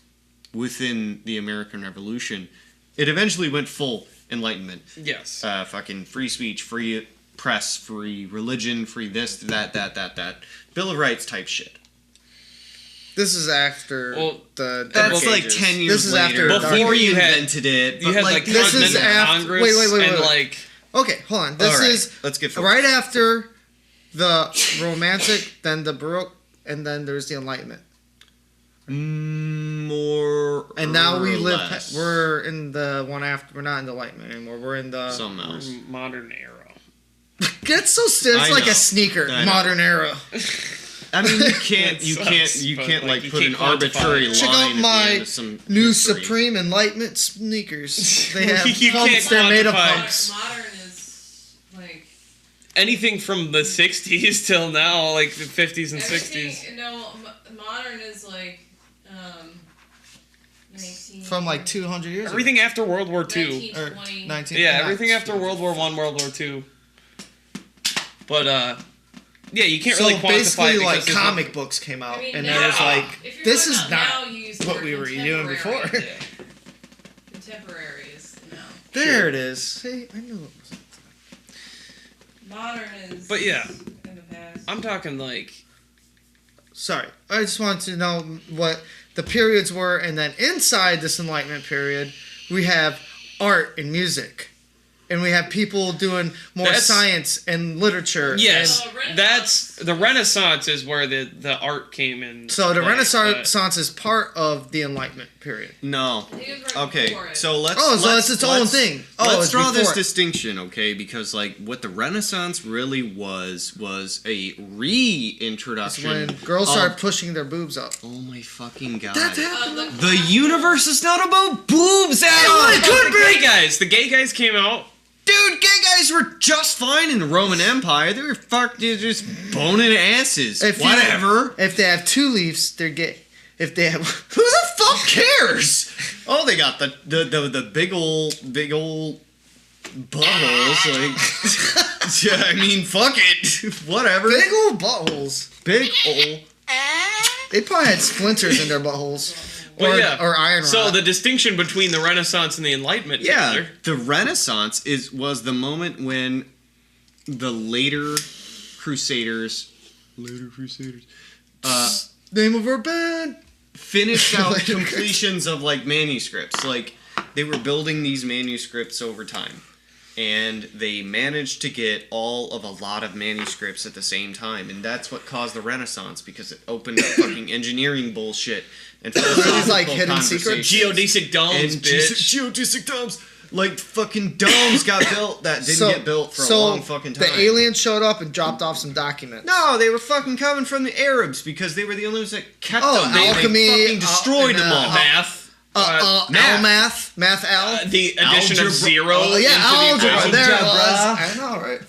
within the American Revolution. It eventually went full Enlightenment. Yes. Fucking free speech, free press, free religion, free this, that. Bill of Rights type shit. This is after the That's Dark like Ages. 10 years This is later. after Before he you had- invented it. You but had like like this is Continental after- Congress wait, and wait. like Okay, hold on. This All right, is let's get focused. right after the Romantic, then the Baroque, and then there's the Enlightenment. More. And now we or live. less. We're in the one after. We're not in the Enlightenment anymore. We're in the. Something else. modern era. It's so still. It's I like know. a sneaker. I know. Modern era. I mean, you can't, It you sucks, can't, you but, can't like, like you put can't an quantify arbitrary it. Check line out at the my end of some New history. Supreme Enlightenment sneakers. They have You pumps. can't They're made of quantify. pumps. Modern is like Anything from the 60s till now, like the 50s and 60s. everything. No, modern is like 19. From like 200 years ago. Everything after World War II. 1920. 19. Yeah, everything after World War I, World War II. But, yeah, you can't So really quantify basically, it like because there's comic books came out, I mean, and now, it was like, if you're this going is out not now, you use what the we word were doing before. contemporary. Contemporary is no. There it is. See, I knew it was. Modern is. But yeah. In the past. I'm talking like Sorry, I just wanted to know what the periods were, and then inside this Enlightenment period, we have art and music, and we have people doing more That's- science and literature. yes, Renaissance. that's the Renaissance is where the art came in. And so the play, Renaissance is part of the Enlightenment period. No. It was right Okay, before it. so let's. Oh, so let's- it's its own let's- thing. Oh, let's it's draw this before it. distinction, okay? Because like what the Renaissance really was a reintroduction. When girls of- start pushing their boobs up. Oh my fucking god! That happened. The universe is not about boobs at all. what it could The gay guys. The gay guys came out. Dude, gay guys were just fine in the Roman Empire. They were just boning asses. If you- Whatever. If they have two leaves, they're gay. If they have, Who the fuck cares? Oh, they got the big old buttholes. Like, yeah, I mean, fuck it. Whatever. big old buttholes, Big old. they probably had splinters in their buttholes, Well, or, yeah. or iron So rod. the distinction between the Renaissance and the Enlightenment. Yeah, Taylor. the Renaissance was the moment when the later Crusaders. Name of our band. Finished out Later completions of like manuscripts. Like they were building these manuscripts over time, and they managed to get all of a lot of manuscripts at the same time, and that's what caused the Renaissance because it opened up fucking engineering bullshit and It's like philosophical hidden secrets. conversations. Geodesic domes, And bitch. geodesic domes. Like fucking domes got built that didn't get built for a long fucking time. The aliens showed up and dropped off some documents. No, they were fucking coming from the Arabs because they were the only ones that kept Oh, them. They alchemy, fucking destroyed and, them all. Math. math. Math Al. The addition Algebra. of zero. Oh yeah, into the algebra. equation. There it Algebra. was. I know, right?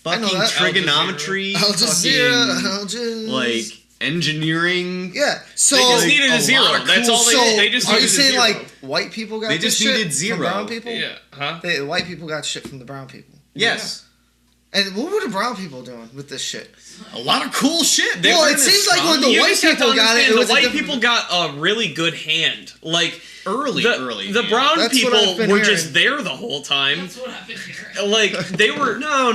I know Fucking that. trigonometry. Al Jazeera. fucking, Al Jazeera. like engineering. Yeah. So They just needed a a zero. lot of That's cool- all so they just are needed you a saying zero. like white people got They this just shit needed from zero. brown people? Yeah. Huh? The white people got shit from the brown people. Yes. And what were the brown people doing with this shit? A lot of cool shit. Well, it seems like when the You white just have to people got it, understand, it was the a white different- people got a really good hand. Like early. the brown That's what people I've been were hearing. just there the whole time. That's what I've been hearing. Like they were. No.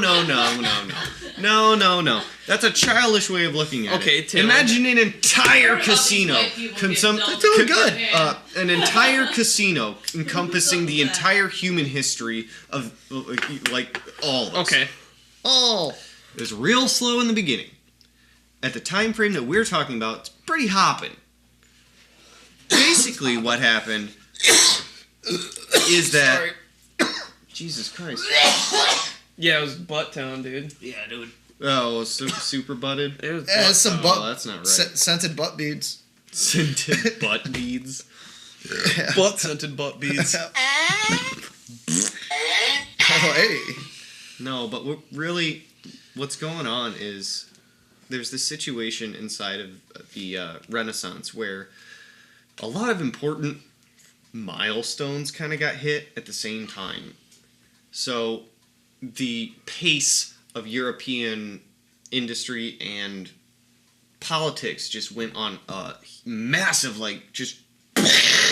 That's a childish way of looking at Okay, it. Taylor. Imagine an entire All these casino. white people get dumped They're doing good. in An entire casino encompassing the entire human history of like all of us. Okay. Oh, It was real slow in the beginning. At the time frame that we're talking about, it's pretty hopping. Basically, what happened is that Jesus Christ. Yeah, it was Butt Town, dude. Yeah, dude. Oh, super butted. It was. yeah, Butt some Town. butt. Oh, that's not right. Scented butt beads. Scented butt beads. Butt scented butt beads. Oh, hey. No, but what's going on is there's this situation inside of the Renaissance where a lot of important milestones kind of got hit at the same time. So the pace of European industry and politics just went on a massive, like, just...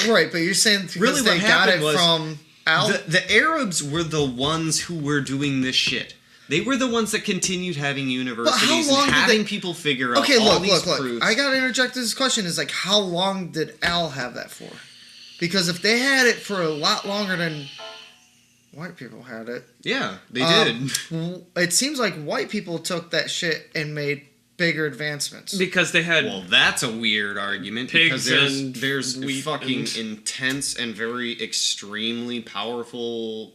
Right, but you're saying because Really what they got it happened was from Al? The Arabs were the ones who were doing this shit. They were the ones that continued having universities and having people figure out all these proofs. I gotta interject this question. Is like, how long did Al have that for? Because if they had it for a lot longer than white people had it. Yeah, they did. It seems like white people took that shit and made bigger advancements. Because they had... Well, that's a weird argument. Pigs because there's wheat fucking and... intense and very extremely powerful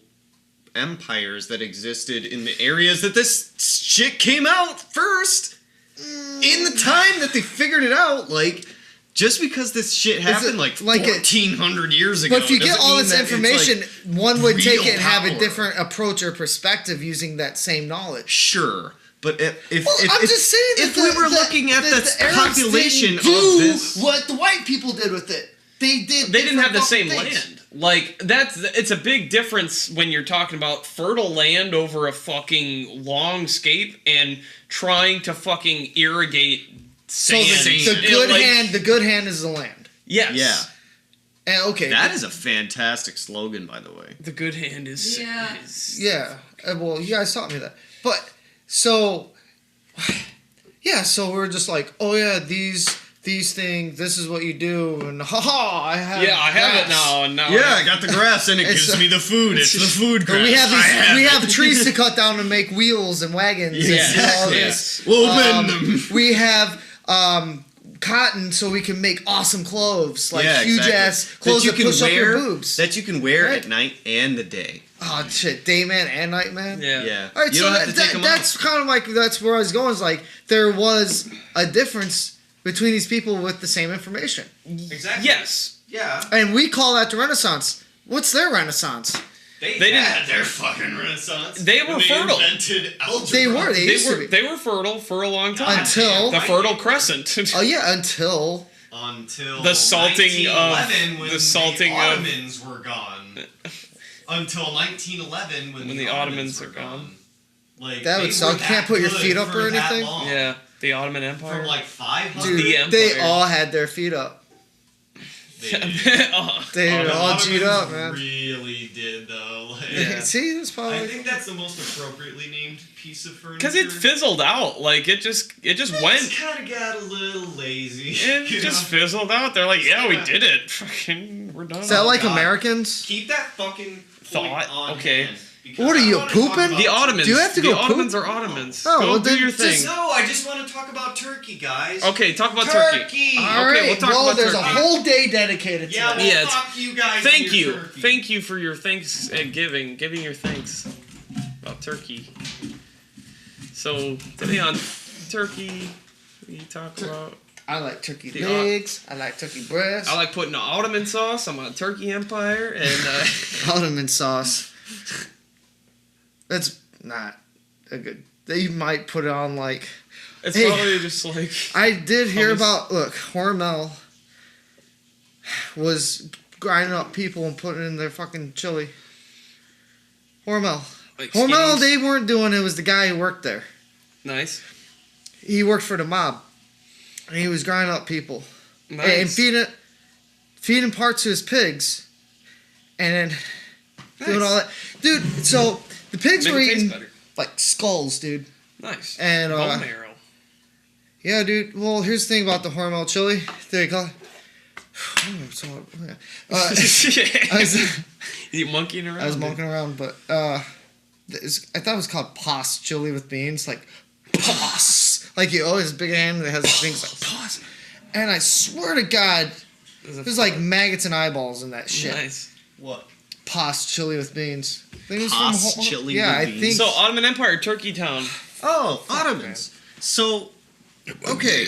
empires that existed in the areas that this shit came out first. In the time that they figured it out, like... Just because this shit happened like 1,400 years ago. But if you get all this information, one would take it and have a different approach or perspective using that same knowledge. Sure. But if I'm just saying if we were looking at the population of this, what the white people did with it, they didn't have the same land. Like it's a big difference when you're talking about fertile land over a fucking long scape and trying to fucking irrigate. So the good hand is the land. Yes. Yeah. And, okay. That is a fantastic slogan, by the way. The good hand is... Yeah. Well, you guys taught me that. But, so... Yeah, so we're just like, oh yeah, these things, this is what you do, and I have I have it now, and now... Yeah, I got the grass, and it gives me the food. It's the food grass. We have trees to cut down to make wheels and wagons and all this. We'll bend them. We have... cotton so we can make awesome clothes, like huge ass clothes that push up your boobs. That you can wear at night and the day. Oh shit, day man and night man. Yeah. All right, so that's kind of like that's where I was going. Is like there was a difference between these people with the same information. Exactly. Yes. Yeah. And we call that the Renaissance. What's their Renaissance? They didn't have their fucking Renaissance. They were fertile. Invented algebra. They were. They were fertile for a long time. Until the Fertile Crescent. Oh yeah, until the salting of the Ottomans were gone. Until 1911 when the Ottomans are gone. Like that would suck. You can't put your feet up or anything. Yeah, the Ottoman Empire. From like 500. Dude, they all had their feet up. They were all G'd up, man. Really did though. Like, See, that's probably. I think that's the most appropriately named piece of furniture. Because it fizzled out. Like it just went. It kind of got a little lazy. It just fizzled out. They're like, yeah, we did it. Fucking, we're done. Is that like Americans? Keep that fucking thought. on Okay. hand. What are you, pooping? The Ottomans. Do you have to go The Ottomans are Ottomans. Oh, go well, do your thing. No, I just want to talk about Turkey, guys. Okay, talk about Turkey. All right. We'll talk about there's Turkey. a whole day dedicated to that. Well, fuck you guys. Thank you. Turkey. Thank you for your giving your thanks about Turkey. So today on Turkey, we talk about. I like turkey legs. I like turkey breast. I like putting Ottoman sauce on my Turkey Empire and Ottoman sauce. That's not a good. You might put it on like. It's probably just like. I did hear about. Look, Hormel was grinding up people and putting it in their fucking chili. Hormel. Like Hormel, skinnies. they weren't doing it. Was the guy who worked there. Nice. He worked for the mob. And he was grinding up people. Nice. And feeding parts to his pigs. And then doing all that. Dude, so the pigs were eating like skulls, dude. Nice. And bone marrow. Yeah, dude. Well, here's the thing about the Hormel chili. There you go. You monkeying around? I was monkeying around, but I thought it was called Pos chili with beans, like Pos. Like you always big hand that has things like Pos. And I swear to God, there's like maggots and eyeballs in that shit. Nice. What? Pos chili with beans. Pos chili with beans. think so. Ottoman Empire, Turkey Town. Oh, Ottomans. So, okay,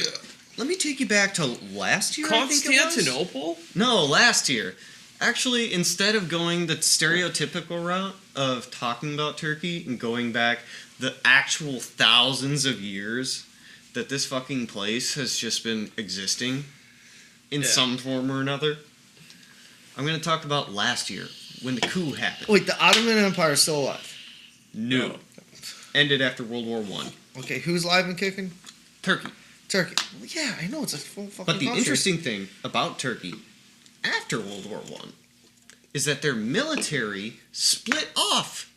let me take you back to last year. Constantinople? No, last year. Actually, instead of going the stereotypical route of talking about Turkey and going back the actual thousands of years that this fucking place has just been existing in some form or another, I'm going to talk about last year when the coup happened. Wait, the Ottoman Empire is still alive? No. Ended after World War I. Okay, who's live and kicking? Turkey. Turkey. Yeah, I know, it's a full fucking But the country. interesting thing about Turkey after World War I is that their military split off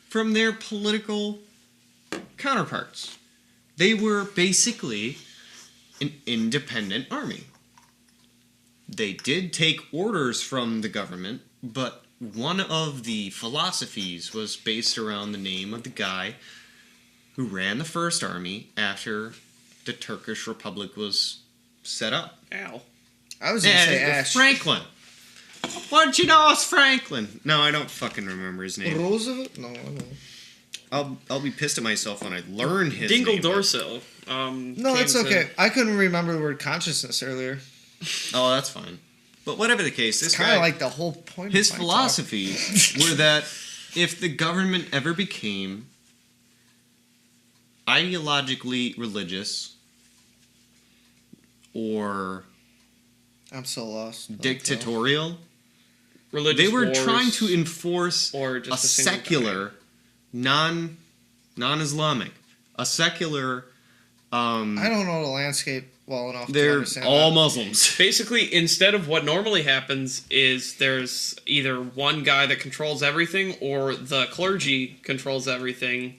from their political counterparts. They were basically an independent army. They did take orders from the government, but one of the philosophies was based around the name of the guy who ran the first army after the Turkish Republic was set up. Ow. I was gonna say Ash. Franklin. Why don't you know it's Franklin? No, I don't fucking remember his name. Roosevelt? No, I don't. I'll be pissed at myself when I learn his Dingle name. Dorso. No, it's okay. I couldn't remember the word consciousness earlier. Oh, that's fine. But whatever the case, this It's kind of guy, like the whole point his of my philosophies were that if the government ever became ideologically religious or I'm so lost. dictatorial, Religious they were wars, trying to enforce or a just a single secular, non-Islamic, a secular. I don't know the landscape well enough to They're understand all that. Muslims. Basically, instead of what normally happens is there's either one guy that controls everything or the clergy controls everything.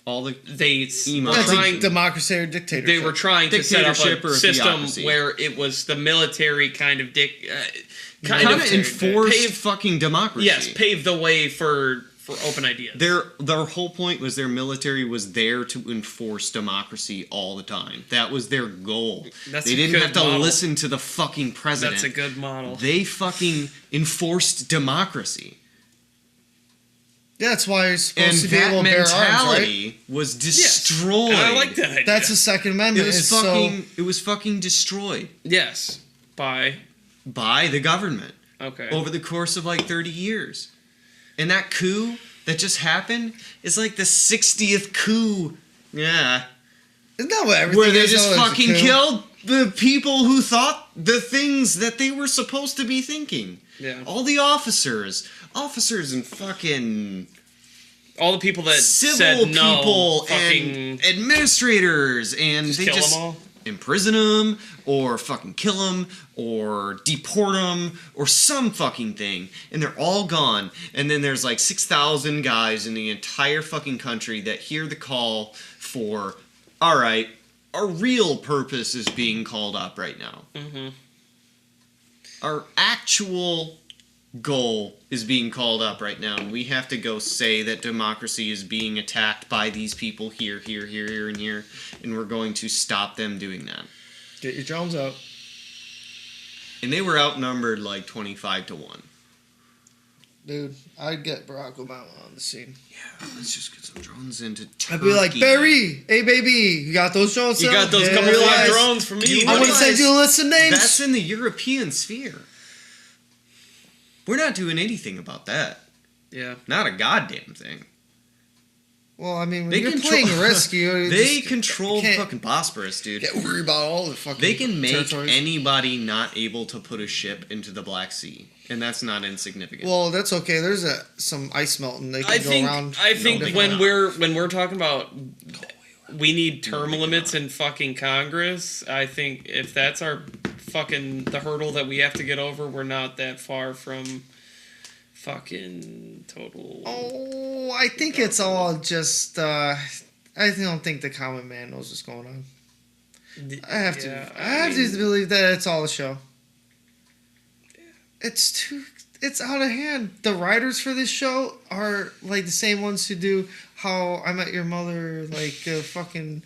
All the They were That's trying. a democracy or dictatorship. They were trying to set up Dictatorship or a system theocracy. where it was the military kind of kind of enforced paved, fucking democracy. yes, paved the way for open ideas. Their whole point was their military was there to enforce democracy all the time. That was their goal. That's they a didn't good have to model. listen to the fucking president. That's a good model. They fucking enforced democracy. Yeah, that's why you're supposed And to be able that to bear arms, right? mentality was destroyed. And I like that idea. That's the Second Amendment. It was fucking destroyed Yes. By the government okay. over the course of like 30 years. And that coup that just happened is like the 60th coup. Yeah. Isn't that what everything Where they is, just though, is a fucking coup? killed the people who thought the things that they were supposed to be thinking. Yeah. All the officers and fucking All the people that civil said no, people fucking and administrators, and just they kill just them all. imprison them or fucking kill them or deport them or some fucking thing, and they're all gone. And then there's like 6,000 guys in the entire fucking country that hear the call for, all right, our real purpose is being called up right now. Mm-hmm. Our actual goal is being called up right now, and we have to go say that democracy is being attacked by these people here, and here, and we're going to stop them doing that. Get your drones out. And they were outnumbered like 25 to 1. Dude, I'd get Barack Obama on the scene. Yeah, let's just get some drones into Turkey. I'd be like, Barry, hey baby, you got those drones? You still? got those Yeah, couple realize- five drones for me. You I'm gonna realize send you a list of names. That's in the European sphere. We're not doing anything about that. Yeah. Not a goddamn thing. Well, I mean, when They you're control- playing Risk, you They just control can't fucking Bosporus, dude. get worried about all the fucking They can make territories. anybody not able to put a ship into the Black Sea, and that's not insignificant. Well, that's okay. There's some ice melting. They can I go think around. when we're talking about we need term No, limits in fucking Congress, I think if that's our fucking the hurdle that we have to get over, we're not that far from fucking total. Oh, I think it's all just. I don't think the common man knows what's going on. I have to. Yeah, I have to believe that it's all a show. It's too. It's out of hand. The writers for this show are like the same ones who do How I Met Your Mother. Like fucking.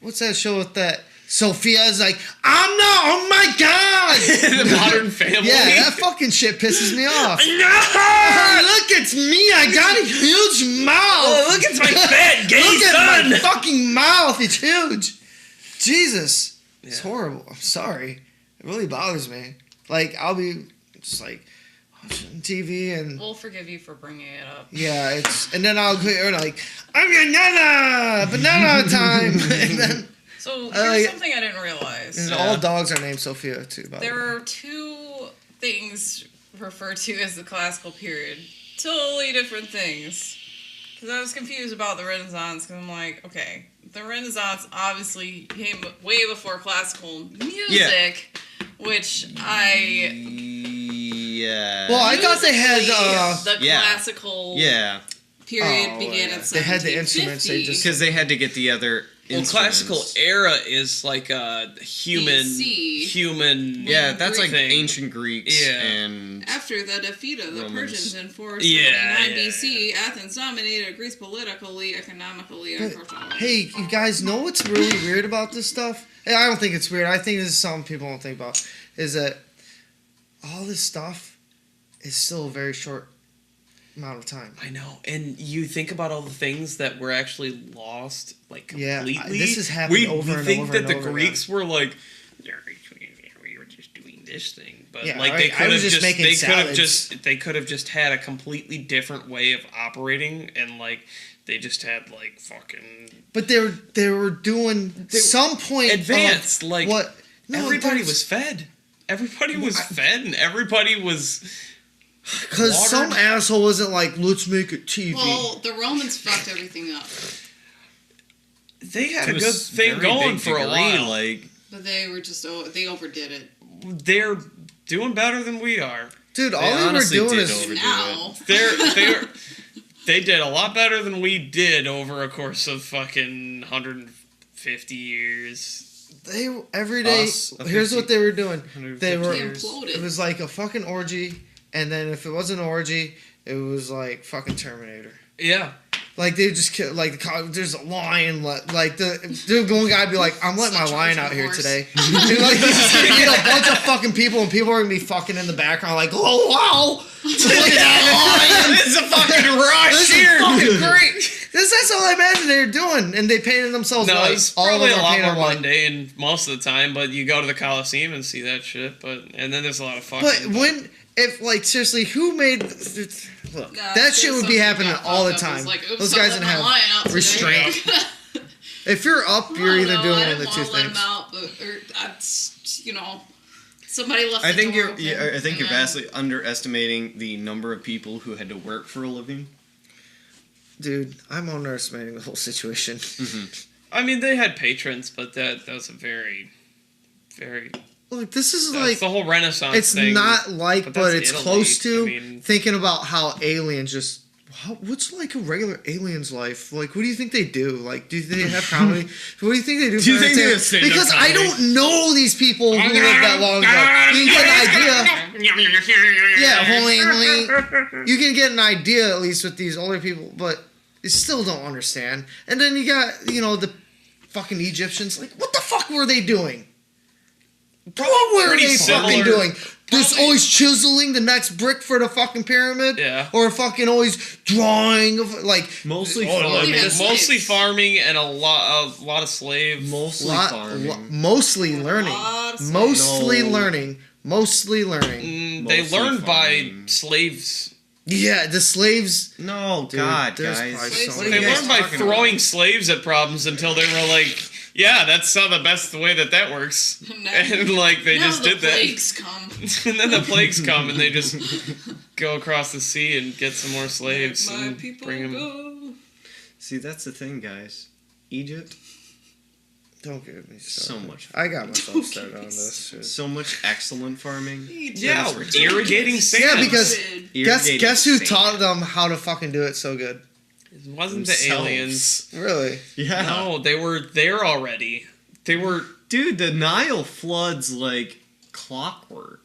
What's that show with that? Sophia's like, I'm not. Oh my god! The Modern Family. Yeah, that fucking shit pisses me off. No! Look, it's me. I got a huge mouth. Oh, look at my fat gay Look son. at my fucking mouth. It's huge. Jesus. It's horrible. I'm sorry. It really bothers me. Like, I'll be just like watching TV and We'll forgive you for bringing it up. yeah, and then I'll go like, I'm your banana time. And then So here's like- something I didn't realize. and all dogs are named Sophia too. By the way. There are two things referred to as the classical period. Totally different things. Because I was confused about the Renaissance, because I'm like, okay, the Renaissance obviously came way before classical music, which I... Yeah. Well, I thought they had the Yeah. classical Yeah. period began in 1750. They had the instruments. They just because they had to get the other. Well, classical era is like a human. Yeah, that's like thing. ancient Greeks. Yeah. And after the defeat of the Romans. Persians in 479 Yeah. BC, Athens dominated Greece politically, economically, and culturally. Hey, you guys know what's really weird about this stuff? Hey, I don't think it's weird. I think this is something people don't think about. Is that all this stuff is still a very short amount of time. I know, and you think about all the things that were actually lost, like completely. Yeah, this has happened over and over. We think that the over Greeks were like, we were just doing this thing, but Yeah, like I they could was have just making they could have just had a completely different way of operating, and like they just had like fucking. But they were doing some point advanced, of like what? No, everybody was fed. Everybody was fed, and everybody was. Because some asshole wasn't like, let's make it TV. Well, the Romans fucked everything up. They had to a good thing very going big for a degree, while. Like, But they were just, they overdid it. They're doing better than we are. Dude, all They they were honestly doing did is overdo Now. They did a lot better than we did over a course of fucking 150 years. they every day. Us, a Here's 50 what they were doing. They were. They imploded. It was like a fucking orgy, and then if it wasn't an orgy, it was like fucking Terminator. Yeah. Like they just kill, like there's a lion, like the one guy would be like, I'm letting Such my a lion out here horse. today. And like he's just gonna get a bunch of fucking people, and people are gonna be fucking in the background like, oh wow, look at that lion. It's a fucking rush This is here. fucking great. That's all I imagine they were doing, and they painted themselves No, white. it's All of probably them a are lot painted more white. mundane most of the time, but you go to the Coliseum and see that shit, and then there's a lot of fucking... But if like seriously, who made? Look, Nah, that shit there's would be something happening got all the fucked up. time. It's like, oops, Those I guys let didn't my lion out have today. restraint. If you're up, you're either doing one of the two I let him things. out, but, or you know, somebody left. I the think door you're. open, Yeah, I think and you're then- vastly underestimating the number of people who had to work for a living. Dude, I'm underestimating the whole situation. I mean, they had patrons, but that was a very... Look, this is That's like the whole Renaissance it's thing. not like, but but that's it's Italy. close to. I mean- Thinking about how aliens just. What's like a regular alien's life? Like, what do you think they do? Like, do they have comedy? What do you think they do? Do you for think they have entertainment? stand-up Because I comedy? don't know these people who lived that long ago. You can get an idea. Yeah, holy. You can get an idea at least with these older people, but you still don't understand. And then you got the fucking Egyptians. Like, what the fuck were they doing? What were pretty they fucking similar. doing? Just always chiseling the next brick for the fucking pyramid? Yeah. Or fucking always drawing of like Mostly Farming. Yeah, Mostly slaves. farming and a lot of slaves. Mostly farming. mostly learning. lot of slaves. Mostly No. learning. Mostly learning. They Mostly learned by farming. slaves. Yeah, the slaves. No, Dude, God, there's guys. probably Slaves so were many- They guys learned by talking throwing about? slaves at problems until they were like, yeah, that's not the best way that works. And And like they now just the did that. plagues come. And then the plagues come and they just go across the sea and get some more slaves My and people bring them. go. See, that's the thing, guys. Egypt, Don't get me so started. much. I got myself started on this shit. So much excellent farming. Yeah, That is ridiculous. irrigating sand. Yeah, because Irrigating guess who sand. taught them how to fucking do it so good? it wasn't Themselves. the aliens. Really? Yeah. No, they were there already. They were. Dude, the Nile floods like clockwork.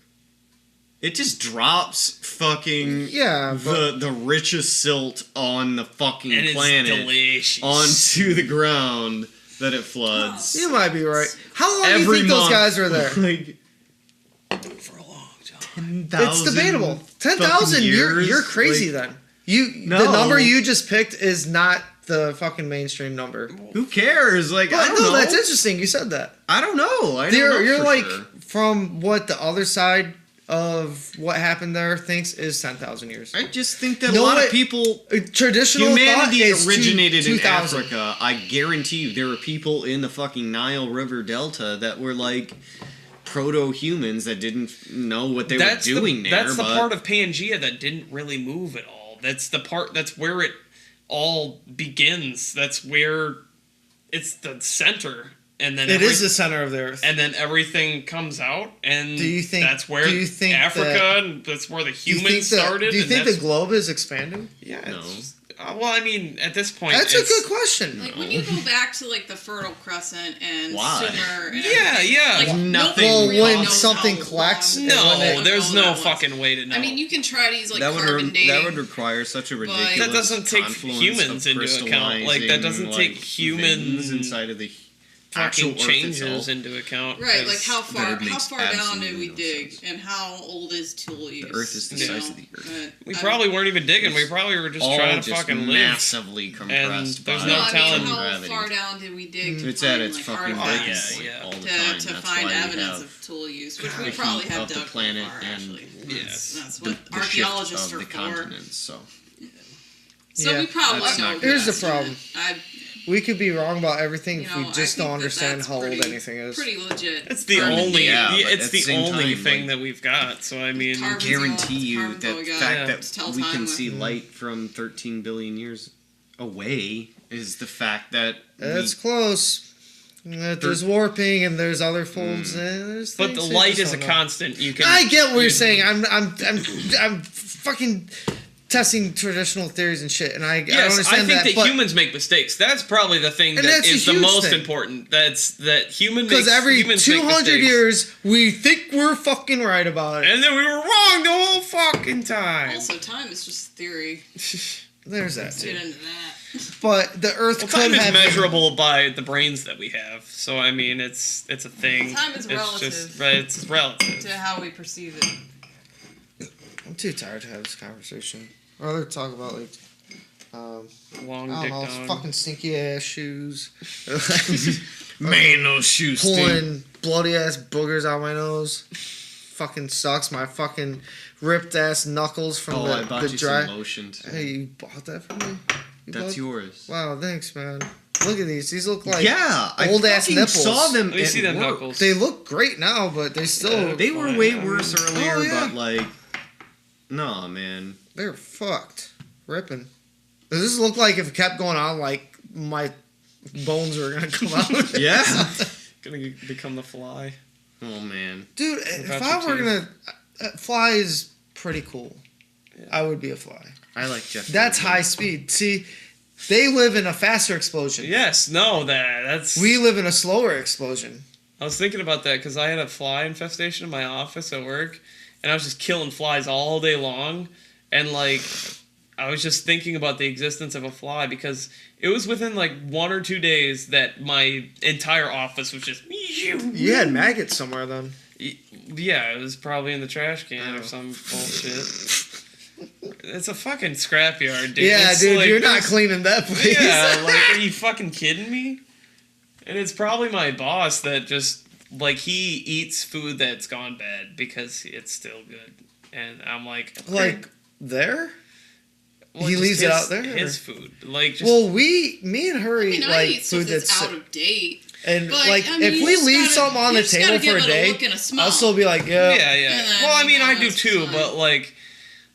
It just drops fucking Yeah, but the richest silt on the fucking And it's planet delicious. onto the ground that it floods. you might be right. How long do you Every think those month. guys were there? Like for a long time. 10,000 It's debatable. fucking 10,000. You're years? crazy Like, then. The No. number you just picked is not the fucking mainstream number. Who cares? Like, I But don't no, know. that's interesting. You said that. I don't know. I don't know You're for like sure. from what the other side of what happened there thinks is 10,000 years. I just think that No, a lot what- of people. Traditional Humanity thought is originated in 2000. Africa. I guarantee you, there were people in the fucking Nile River Delta that were like proto-humans that didn't know what they were doing there. That's the but part of Pangea that didn't really move at all. That's the part. That's where it all begins. That's where it's the center, and then It is the center of the earth. and then everything comes out, and Do you think- that's where do you think Africa that- and that's where the Do you humans think started. Do you and think the that's- globe is expanding? Yeah. No. Well, I mean, at this point, That's a good question. Like when you go back to like the Fertile Crescent and Why? Sumer, and Yeah. like, Nothing. nobody really when knows something how collects, long No, there's no that was. fucking way to know. I mean, you can try to use like that carbon dating. that would require such a ridiculous. that doesn't take confluence humans of into account. Like that doesn't crystallizing, take human veins inside of the actual fucking Earth changes itself. into account. Right, like 'cause how far makes down did absolutely we no dig, sense. and how old is tool use? The Earth is the you size know? of the Earth. we probably weren't even digging. We probably were just all trying to just fucking live. massively compressed. there's by no No, I telling- mean, how gravity. far down did we dig to It's find at its like fucking artifacts breaking yeah. point all the to time. find That's why we evidence have of tool use, which the we probably heat have of the dug planet far, and actually. Yes. That's the, what the archaeologists shift are of the for. continents. So So Yeah. we probably That's know. not Here's the estimate. problem. I, We could be wrong about everything you if know, we just I don't think understand that's how old pretty- anything is. Pretty legit. It's the Carbon only. dating. Yeah, but it's at the the same only time, thing like- that we've got. So I mean, Carbon- guarantee you carbon's all that we the got. fact Yeah. that To tell we time can with. see light from 13 billion years away is the fact that It's close. There's warping and there's other folds. And there's but the things we light just is a don't know. constant. You can. I get what you- you're saying. I'm fucking testing traditional theories and shit, and I don't Yes, understand I think that, but humans make mistakes. That's probably the thing And that that's a is the huge most thing. important. That human because makes every humans make 200 mistakes. years we think we're fucking right about it. And then we were wrong the whole fucking time. Also, time is just theory. There's that Let's too. get into that. But the Earth Well, could time is have measurable by the brains that we have. So I mean, it's a thing. Time is it's relative. Just, right, it's relative. To how we perceive it. I'm too tired to have this conversation. I'd rather talk about like Long I dick don't know, dong. fucking stinky ass shoes. man, those shoes stink. Pulling bloody ass boogers out my nose. Fucking sucks. My fucking ripped ass knuckles from Oh, I bought the you dry. some lotion. Too. Hey, you bought that for me? That's bought- yours. Wow, thanks, man. Look at these. These look like Yeah, old I ass fucking nipples. saw them. Let me at see them work. knuckles. They look great now, but they still They were way worse earlier, Oh, yeah. but like, no, man. they're fucked. Ripping. Does this look like if it kept going on, like my bones were gonna come out? Yeah. Gonna become the fly. Oh man. Dude, if About I your were gonna fly is pretty cool. Yeah. I would be a fly. I like Jeff. That's Goldblum. high speed. See, they live in a faster explosion. Yes, no, that's. We live in a slower explosion. I was thinking about that because I had a fly infestation in my office at work, and I was just killing flies all day long, and like, I was just thinking about the existence of a fly because it was within like 1 or 2 days that my entire office was just. You had maggots somewhere then. Yeah, it was probably in the trash can or some bullshit. It's a fucking scrapyard, dude. Yeah, It's dude, like, you're not there's- cleaning that place. Yeah, like, are you fucking kidding me? And it's probably my boss that just, like, he eats food that's gone bad because it's still good. And I'm like... Like there? well, he just leaves it out there, His or- food. Like, just... Well, me and her I eat mean, I like eat stuff food that's that's out of date. and But, like I mean, if you we just leave gotta- something on you the just gotta table give for a it a day, look and a smell. I'll still be like, yeah. yeah, yeah. And then, Well, I mean, you know, I do it's too, fine. but,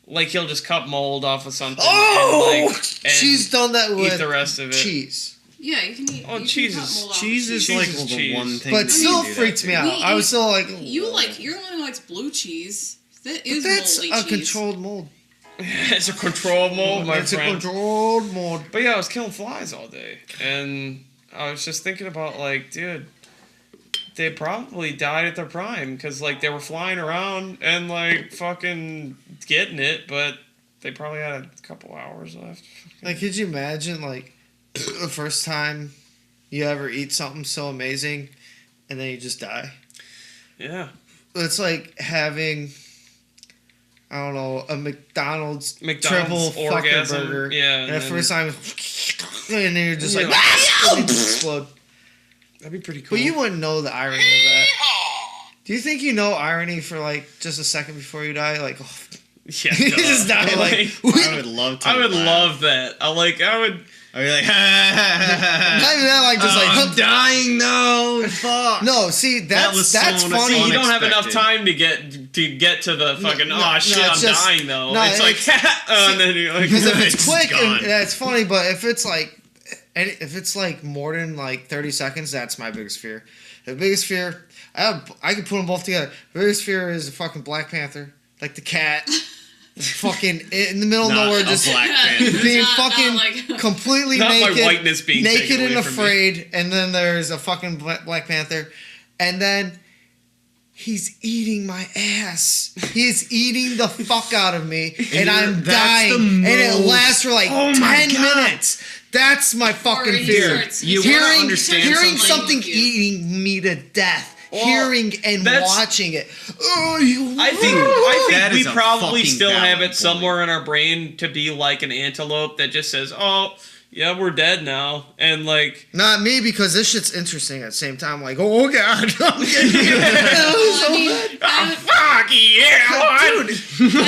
like he'll just cut mold off of something Oh, and, like, and she's done that eat with the rest of it. cheese, Yeah, you can eat. Oh, you cheese can cut is- mold off Cheese is Cheese like is the cheese. one thing. but that still you do freaks that me to. out. We I was eat- still like, You're the one who likes blue cheese. That but is that's moldy a cheese. controlled mold. It's a controlled mold, my It's a friend. controlled mold. But yeah, I was killing flies all day, and I was just thinking about like, dude, they probably died at their prime because like they were flying around and like fucking getting it, but they probably had a couple hours left. Like, could you imagine like the first time you ever eat something so amazing, and then you just die? Yeah, It's like having, I don't know, a McDonald's triple fucker orgasm. burger. Yeah, And the then- first time, and then you're just You're like, and you explode. that'd be pretty cool. But you wouldn't know the irony of that. Do you think you know irony for like just a second before you die? Like, oh, yeah, you duh. just die like. I would love to. I would laugh. love that. I would. I'd be like, Not even that, like just I'm like. dying though. Fuck. No, see that's was so that's funny. See, you don't have enough Unexpected. time to get to the fucking. no, Oh shit! no, I'm it's just- dying though. no, it's like, and then you're like, Because if it's It's quick, gone. and that's funny. But if it's like, if it's like more than like 30 seconds, that's my biggest fear. The biggest fear, I could put them both together. The biggest fear is the fucking Black Panther, like the cat. fucking in the middle of Not nowhere, a just Black Panther. being Not fucking like- completely Not my naked, whiteness being naked taken and away from me. afraid. And then there's a fucking Black Panther, and then he's eating my ass. He's eating the fuck out of me, and I'm that's dying. the And it most- lasts for like Oh my 10 God. minutes. That's my fucking he fear. starts- You wanna Hearing, understand hearing something? something eating me to death. Well, Hearing and that's- watching it. Oh, you. I think That we is a probably fucking still have valid it point. somewhere in our brain to be like an antelope that just says, "Oh, yeah, we're dead now," and like, Not me, because this shit's interesting at the same time. Like, oh god, I'm getting Well, I mean, "Oh, fuck yeah,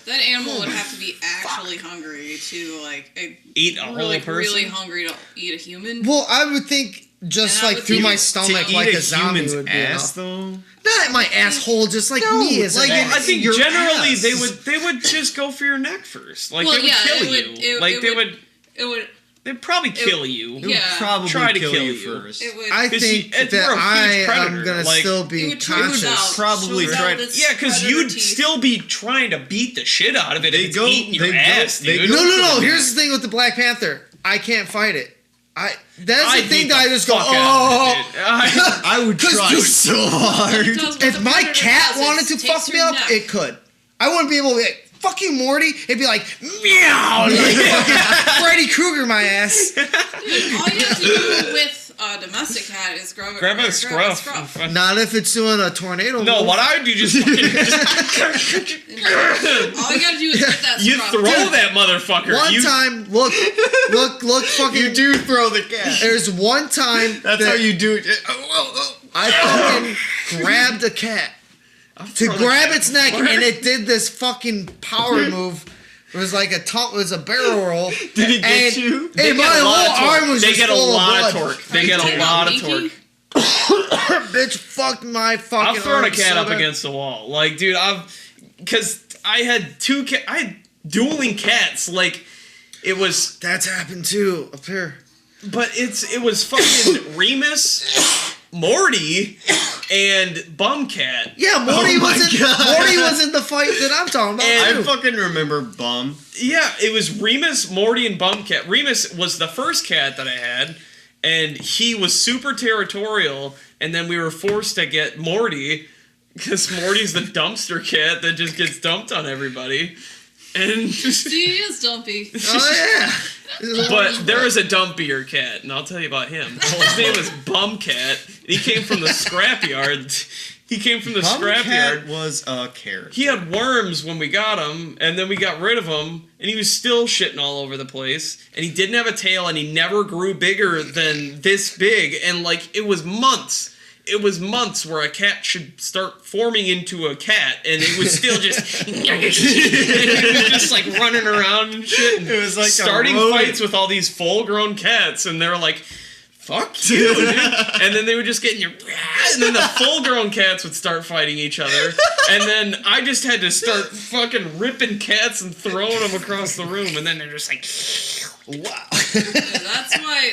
that animal would have to be actually hungry to like eat a whole really, person." really hungry to eat a human. Well, I would think just And I like would through think my to stomach, to like eat a zombie human's would be ass, enough. though. Not my asshole, just like me. As like a I think your generally ass. they would just go for your neck first. Like Well, they would yeah, kill it would- you. it- Like it they would- would It would. they'd probably kill you. It would Yeah. probably Try to kill kill you you. first. It would. I 'Cause think we're that a huge I am predator. gonna Like, still it be would choke us conscious. out. Probably Choke try- out its Yeah, because predator you'd teeth. still be trying to beat the shit out of it They if it's go- eating your they go- ass, they dude. go- No. Here's the thing with the Black Panther. I can't fight it. That's I'd the thing beat that I the just go, fuck out of oh. it, dude. I would 'Cause try dude- so hard. It does what If the my predator cat does, wanted it to takes fuck me your up, neck. it could. I wouldn't be able to be like, fuck you, Morty. It'd be like, meow, like fucking Freddy Krueger my ass. Dude, all you have to do with a domestic cat is grab Grab a a scruff. Not if it's doing a tornado. No, move. what I would do just fucking All you gotta do is get that you scruff. throw that motherfucker. One You- time, look, fucking. You do throw the cat. There's one time That's that how you do it. I fucking grabbed a cat to grab its neck, and it did this fucking power move. It was like it was a barrel roll. Did it get and, you? And They my get a lot of whole torque. arm was They just get a full lot of of blood. torque. They get a Talking lot about of torque. Pinky? Bitch, fucked my fucking. I've thrown a arm cat so up bad. against the wall. Like, dude, because I had two cat. I had dueling cats. Like, it was, That's happened too up here. but it was fucking Remus, Morty, and Bumcat. Yeah, Morty Oh my was in. God. Morty was in the fight that I'm talking about. And I too. fucking remember Bum. Yeah, it was Remus, Morty, and Bumcat. Remus was the first cat that I had, and he was super territorial, and then we were forced to get Morty, because Morty's the dumpster cat that just gets dumped on everybody. And He is dumpy. Oh yeah. but there is a dumpier cat, and I'll tell you about him. His name was Bumcat, and he came from the scrapyard. He came from the scrapyard. Bumcat was a character. He had worms when we got him, and then we got rid of him, and he was still shitting all over the place, and he didn't have a tail, and he never grew bigger than this big, and like, it was months. It was months where a cat should start forming into a cat, and it was still just, and he was just like running around and shit, and It was like a starting rodent. fights with all these full-grown cats, and they're like, fuck you, dude. And then they would just get in your, and then the full-grown cats would start fighting each other, and then I just had to start fucking ripping cats and throwing them across the room, and then they're just like, Wow. That's why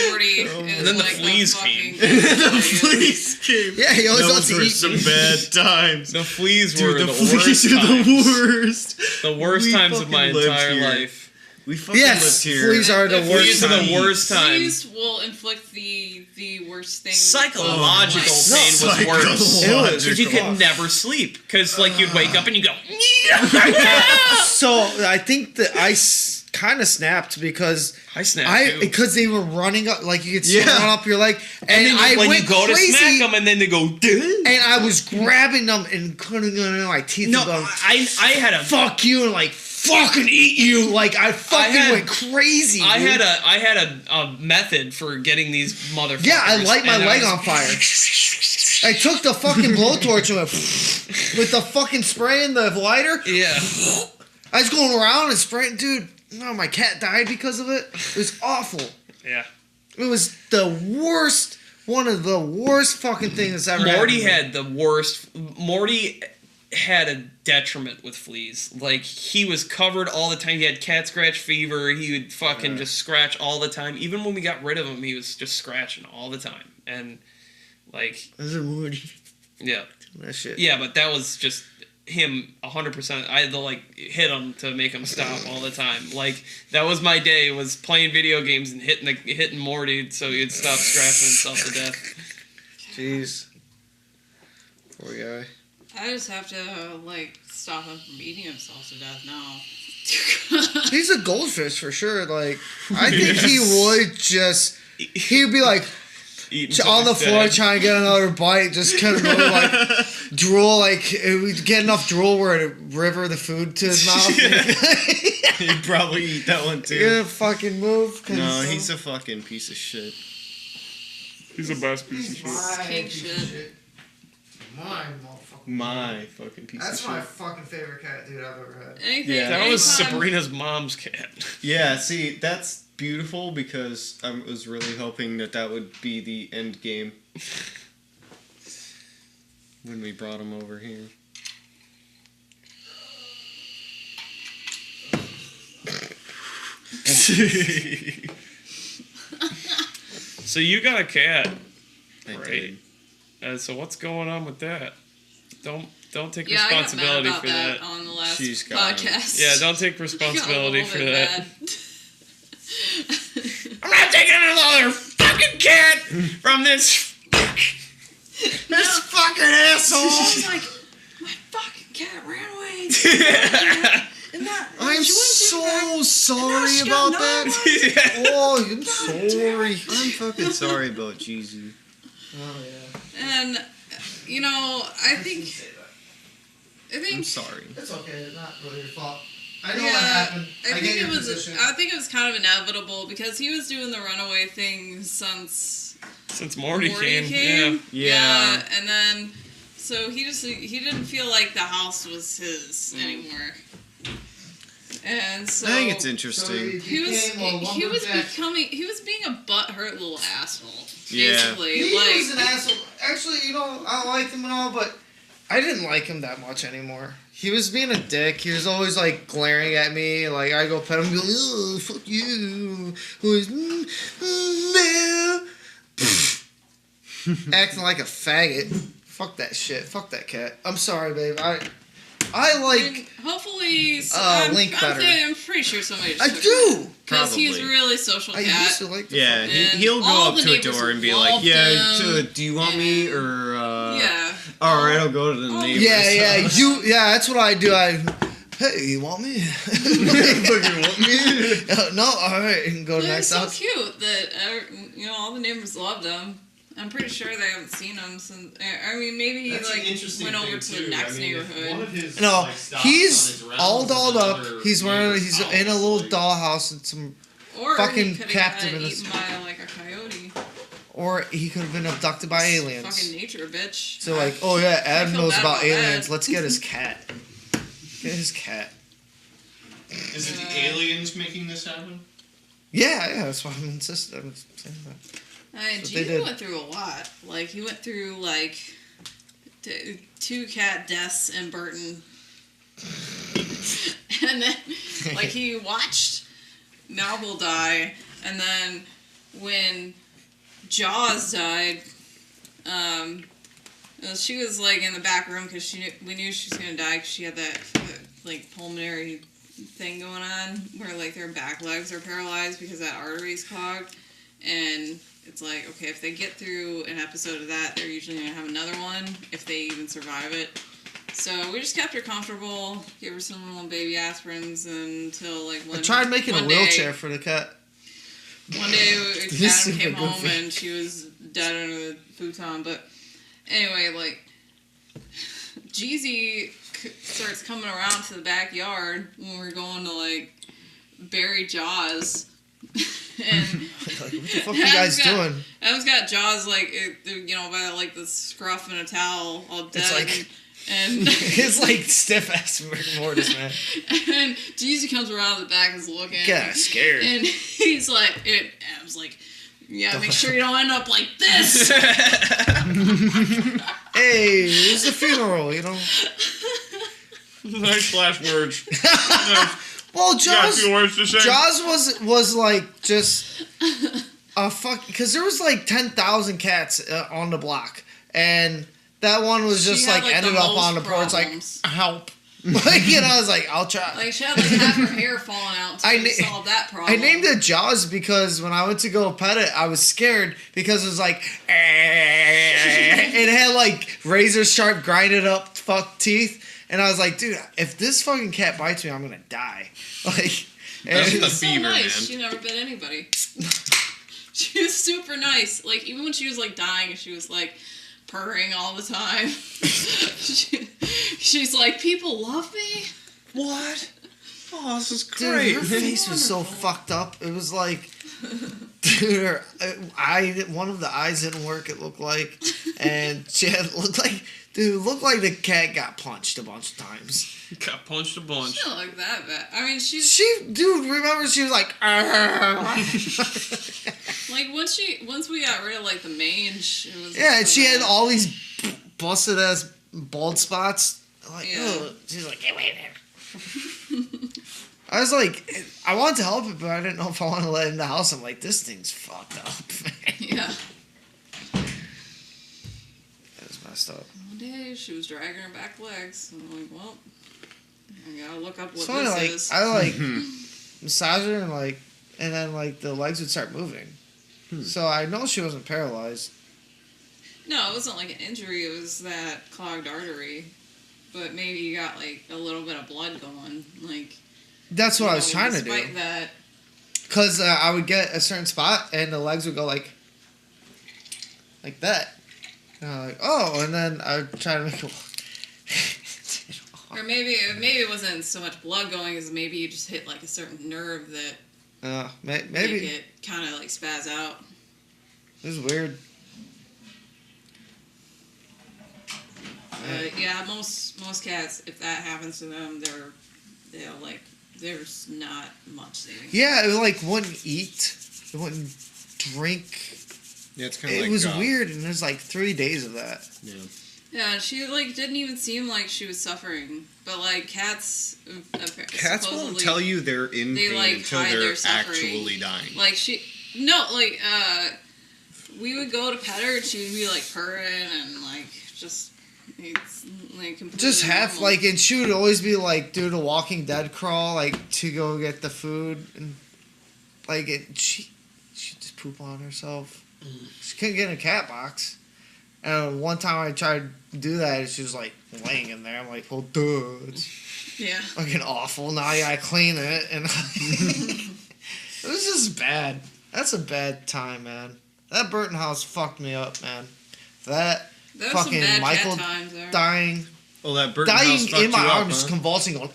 Morty is And then the like fleas a fucking The fleas came. Yeah, he always wants Those to were eat some me. bad times. the fleas were Dude, the, the fleas worst are times. the worst. The worst We times of my fucking lived entire here. life. We fucking Yes, lived here. fleas are the The worst. Fleas are the time. worst times. Fleas will inflict the worst thing. Psychological Oh, pain was worse. Psychological. Because you could never sleep. Because like you'd wake up and you go, So I think that I kind of snapped because I snapped too. because they were running up, like you could see Yeah. them run up your leg, and, And then I when went you go crazy, to smack them and then they go, duh. and I was grabbing them and cutting them in my teeth. No, and going, I had a fuck you, and like fucking eat you, like I fucking had- went crazy. I dude. had a method for getting these motherfuckers. Yeah, I light my and leg was- on fire. I took the fucking blowtorch and went with the fucking spray and the lighter. Yeah. I was going around and spraying, dude. No, my cat died because of it. It was awful. Yeah. It was the worst, one of the worst fucking things that's ever Morty happened to me. had the worst. Morty had a detriment with fleas. Like, he was covered all the time. He had cat scratch fever. He would fucking just scratch all the time. Even when we got rid of him, he was just scratching all the time. And, like, This is Morty. yeah. That shit. Yeah, but that was just him 100%. I had to like hit him to make him stop all the time. Like that was my day, was playing video games and hitting Morty so he'd stop scratching himself to death. Jeez. Poor guy. I just have to like stop him from eating himself to death now. He's a goldfish for sure. Like, I think he would just. He'd be like on the floor trying to get another bite, just kind of go like drool, like it would get enough drool where it'd river the food to his mouth. He'd probably eat that one too. Yeah, fucking move. No, he's a fucking piece of shit. He's the best piece of shit. Pig shit. My motherfucker. My fucking piece of shit. That's my fucking favorite cat dude I've ever had. Anything, Yeah. That was anytime- Sabrina's mom's cat. Yeah, see, that's beautiful because I was really hoping that would be the end game when we brought him over here. So you got a cat, I right? did. So what's going on with that? Don't take Yeah, I got mad responsibility about for that that. on the last She's got podcast. Yeah, don't take I got a responsibility little for bit that. mad. I'm not taking another fucking cat from this fucking asshole! I was like, my fucking cat ran away. And that, I'm she wouldn't do that. so sorry she about got that. Yeah. Oh, I'm sorry. I'm fucking sorry about Jeezy. Oh yeah. And you know, I think I'm sorry. It's okay. It's not really your fault. I know yeah, what happened. I get think your it was. position. I think it was kind of inevitable because he was doing the runaway thing since Since Morty Morty came. Yeah. and then so he didn't feel like the house was his anymore. And so I think it's interesting. he was being a butthurt little asshole. Basically, He like was an asshole. Actually, you know, I liked him and all, but I didn't like him that much anymore. He was being a dick. He was always like glaring at me. Like I go pet him, and go, "Oh, fuck you," always acting like a faggot. Fuck that shit. Fuck that cat. I'm sorry, babe. I like. hopefully, Link better. I'm pretty sure somebody. I do. Because he's Probably. really social I cat. used to like. Yeah, And he'll go all up the to a neighbors door and be loved like, "Yeah, him, do you want me and- or Yeah. all right, I'll go to the Oh, neighbors." Yeah. That's what I do. Hey, you want me? Fucking want me? No, all right. And go to the They're next so house. cute that all the neighbors loved him. I'm pretty sure they haven't seen him since. I mean, maybe he That's an like interesting went over thing, to too. the next I mean, if neighborhood. one of his, No, like, stops he's on his rounds all is dolled up. another He's neighbor's in a house, little like, dollhouse and some, Or fucking he could captive have in got this- eaten by like a coyote. or he could have been abducted by aliens. Fucking nature, bitch. So like, oh yeah, Adam feel knows bad about about aliens. that. Let's get his cat. Get his cat. Is it the aliens making this happen? Yeah, that's why I'm insisting. I'm saying that. I mean, That's what they Gene did. went through a lot. Like he went through like 2 cat deaths in Burton, and then like he watched Malville die, and then when Jaws died, she was like in the back room because we knew she was gonna die because she had that like pulmonary thing going on where like their back legs are paralyzed because that artery's clogged, and it's like, okay, if they get through an episode of that, they're usually going to have another one if they even survive it. So we just kept her comfortable, gave her some little baby aspirins until like I tried making a one wheelchair for the cat. One day This Adam is came a good home thing. and she was dead under the futon. But anyway, like Jeezy starts coming around to the backyard when we're going to like bury Jaws. And Like, what the fuck you guys doing? Adam's got Jaws like by like the scruff and a towel all dead. It's like- and It's like stiff ass rigor mortis, man. and Jeezy comes around the back and is looking. Got scared. And he's like, Adam's like, yeah, make sure you don't end up like this. Hey, it's a funeral, you know. Nice last words. Well, You got a Jaws. few words to say? Jaws was like just a fuck because there was like 10,000 cats on the block, and That one was She just had, like like, the ended up on the most porch like problems. help. Like, you know, I was like, I'll try. Like, she had like half her hair falling out until we solved that problem. I named it Jaws because when I went to go pet it, I was scared because it was like, it had like razor sharp, grinded up fuck teeth. And I was like, dude, if this fucking cat bites me, I'm going to die. Like, That's She the was so fever, nice. man. She never bit anybody. She was super nice. Like, even when she was like dying, she was like purring all the time. She's like, people love me. What? Oh, this is dude, great. her face was so fucked up. It was like, dude, her one of the eyes didn't work, it looked like. And she had, looked like, dude, it looked like the cat got punched a bunch of times. Got punched a bunch. She don't look that bad. I mean, Dude, remember she was like, like once we got rid of like the mange, it was yeah, like, and so she had bad. all these busted ass bald spots. Like, Yeah. ugh. She's like, get away there. I was like, I wanted to help it, but I didn't know if I wanted to let it in the house. I'm like, this thing's fucked up. Yeah. That was messed up. One day she was dragging her back legs. I'm like, well, I gotta look up what So this like, is. I like massage her and then like the legs would start moving. So I know she wasn't paralyzed. No, it wasn't like an injury. It was that clogged artery. But maybe you got like a little bit of blood going. Like That's what I was trying to despite do. that. Because I would get a certain spot and the legs would go like that. And I'm like, oh, and then I would try to make it. Or maybe it wasn't so much blood going as maybe you just hit like a certain nerve that Maybe make it kind of like spaz out. it was weird. Yeah, most cats, if that happens to them, they'll like there's not much saving. Yeah, it like wouldn't eat, it wouldn't drink. Yeah, it's kind of It like was weird, and there's like 3 days of that. Yeah. Yeah, she like didn't even seem like she was suffering, but like cats Cats won't tell you they're in they, pain like, until hide they're their suffering. actually dying. Like we would go to pet her and she would be like purring and like just it's like completely Just half normal. like, and she would always be like do the Walking Dead crawl, like to go get the food, and like she just poop on herself. She couldn't get in a cat box. And one time I tried to do that, and she was like laying in there. I'm like, well, duh, it's Yeah. fucking awful. Now you gotta clean it, and it was just bad. That's a bad time, man. That Burton house fucked me up, man. That There was some fucking bad Michael cat times there. dying, Well, that Burton dying house fucked in my you arms, up, just huh? convulsing, going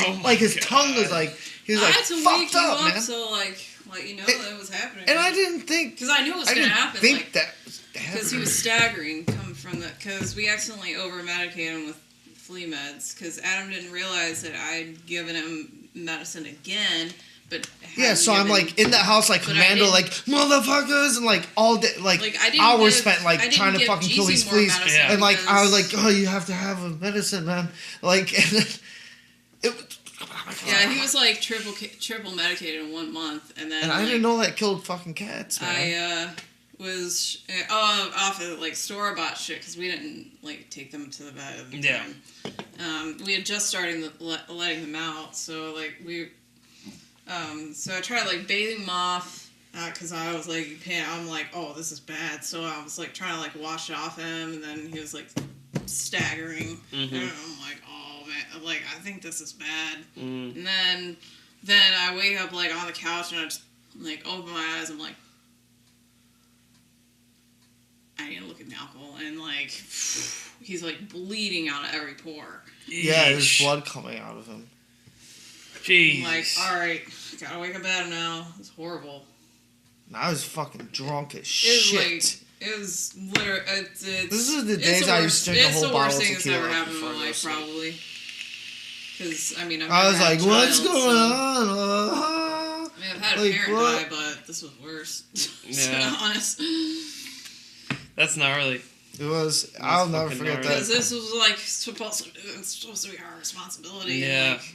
Oh my like his God. tongue was like he was I like had to wake fucked you up, up man. so like you know that was happening. And I didn't think because I knew it was I gonna didn't happen. think Like that was because he happening. was staggering coming from the because we accidentally over medicated him with flea meds because Adam didn't realize that I'd given him medicine again. But Yeah, so I'm like in that house like But I commando, didn't- like motherfuckers, and like all day, like I didn't hours give- spent like I didn't trying to give fucking kill Jeezy these more fleas, medicine and like I was because- like, oh, you have to have a medicine, man. Like, and then it was, yeah, he was like triple medicated in 1 month, and then and I like, didn't know that killed fucking cats, man. I was off of like store bought shit because we didn't like take them to the vet at the Yeah. time. We had just started letting them out, so like so I tried like bathing them off because I was like I'm like, oh, this is bad, so I was like trying to like wash it off him, and then he was like staggering, and I'm like, oh man, like I think this is bad, and then I wake up like on the couch and I just like open my eyes, I'm like, I need to look at the alcohol, and like he's like bleeding out of every pore. Yeah, there's Yeesh. blood coming out of him. Jeez. I'm like, all right, gotta wake up Adam now. It's horrible. And I was fucking drunk as It was shit. like it was literally. It's This is the it's days the I worst- used to drink a it's whole the bottle worst of thing that's tequila ever happened in before my I go life, to sleep. probably. Because I mean, I've I was never had like, a what's child, going so- on? I mean, I've had a Like, parent what? die, but this was worse. to be Yeah. honest. That's gnarly. It was. I'll never fucking forget gnarly. Because that. this was like supposed to be our responsibility. Yeah. Like,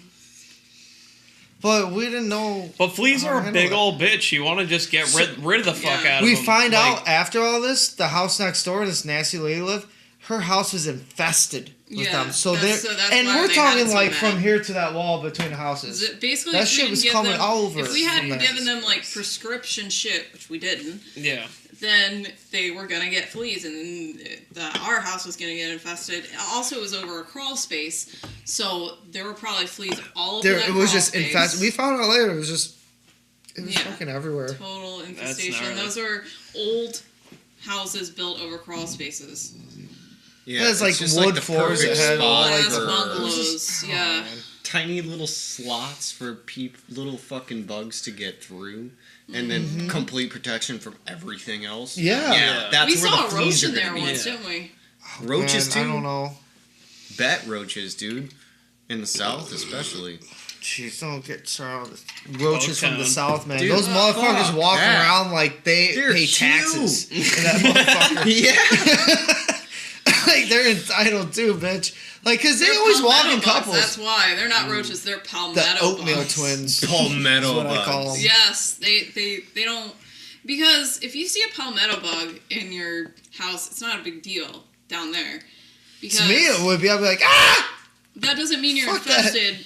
But we didn't know. But fleas how are to a handle big it. old bitch. You want to just get rid of the fuck Yeah. out of We them. find Like, out after all this, the house next door, this nasty lady lived. her house was infested with them. So that's and why we're they had talking it so like bad. from here to that wall between the houses. Basically, That if we shit didn't was give coming them, all over If we hadn't from there. given them like prescription shit, which we didn't, Yeah. then they were gonna get fleas, and our house was gonna get infested. Also, it was over a crawl space, so there were probably fleas all over that It was crawl just space. infested. We found out later. It was Yeah. fucking everywhere. Total infestation. gnarly. Those are old houses built over crawl spaces. Yeah, It has, like, just wood the floors perfect that had all, spot like, Glass for bungalows. Yeah. tiny little slots for little fucking bugs to get through, and then complete protection from everything else. Yeah. That's We where saw the a roach fleas are in there gonna be. once, didn't we? Roaches Man, too. I don't know. Bet roaches, dude. In the south, especially. Jeez, don't get started with roaches from the Bugtown. south, man. Dude, Those motherfuckers fuck walk that. around like they They're pay huge. taxes. In that motherfucker. Yeah. Like, they're entitled too, bitch. Like, because they They're always walk palmetto in bugs, couples. That's why. They're not roaches, they're palmetto The oatmeal bugs. twins. Palmetto That's what I bugs. call 'em. Yes, they don't... Because if you see a palmetto bug in your house, it's not a big deal down there. Because To me, it would be, I'd be like, ah! that doesn't mean you're Fuck that. infested.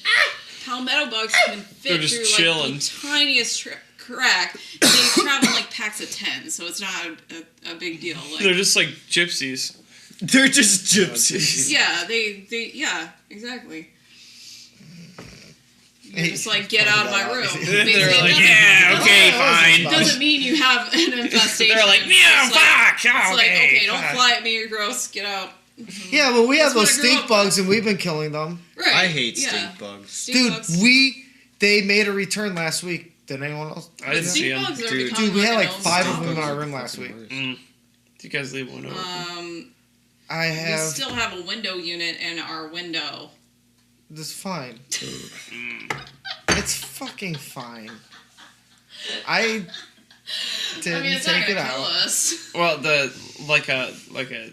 Palmetto bugs can They're fit just through chilling. like the tiniest crack. They travel in, like packs of 10, so it's not a big deal. They're Like, just like gypsies. They're just gypsies. yeah, yeah, exactly. You're just like, get out of my room. They're Basically, like, it yeah, okay, fine. doesn't mean you have an infestation. They're like, yeah, It's like- fuck, It's like, okay, don't fuck. fly at me, you're gross, get out. Yeah, but we have That's those what I grew stink up bugs and we've been killing them. Right. I hate yeah. stink bugs. Stink Dude, bugs. they made a return last week. Did anyone else? I didn't see Stink them. bugs are Dude. becoming Dude, we had an like own 5 stink of them in bug. our room last week. Did you guys leave one open? I We have. still have a window unit in our window. This is fine. It's fucking fine. I didn't It's not take it gonna kill out. us. Well, like a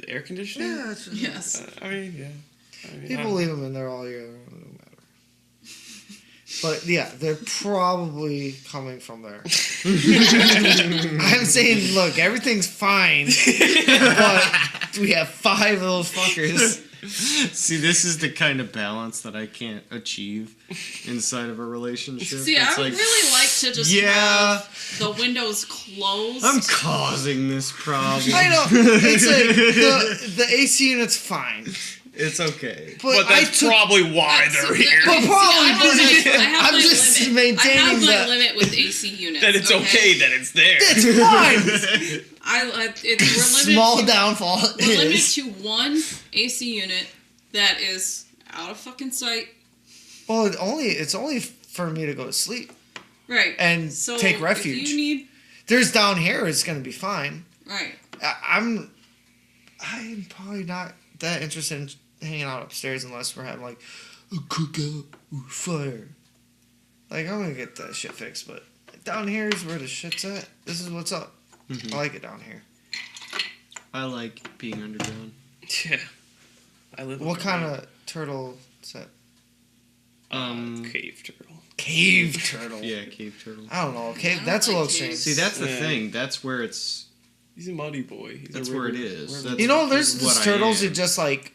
air conditioner. Yeah, it's just, Yes. I mean, yeah. people leave them in there all year. It don't matter. But yeah, they're probably coming from there. I'm saying, look, everything's fine, but we have 5 of those fuckers. See, this is the kind of balance that I can't achieve inside of a relationship. See, It's I would like, really like to just yeah, have the windows closed. I'm causing this problem. I know. It's like the AC unit's fine. It's okay. But that's probably why they're here. But probably, I'm I'm just limit. maintaining I have my that. limit with AC units. That it's okay that it's there. It's fine. We're limited Small to, downfall. We're limited Is. to one AC unit that is out of fucking sight. Well, it's only for me to go to sleep Right. and So take refuge. If you need There's down here. It's gonna be fine. right. I'm probably not that interested in hanging out upstairs unless we're having like a cookout or fire. Like, I'm gonna get that shit fixed, but down here is where the shit's at. This is what's up. I like it down here. I like being underground. Yeah. I live. What kind of turtle is that? Cave turtle. Cave turtle. Yeah, cave turtle. I don't know. I Cave. don't That's a like little caves. strange. See, that's the Yeah. thing. That's where it's. He's a muddy boy. He's That's a where river, it is. river That's- You know, there's what these I turtles am. that just like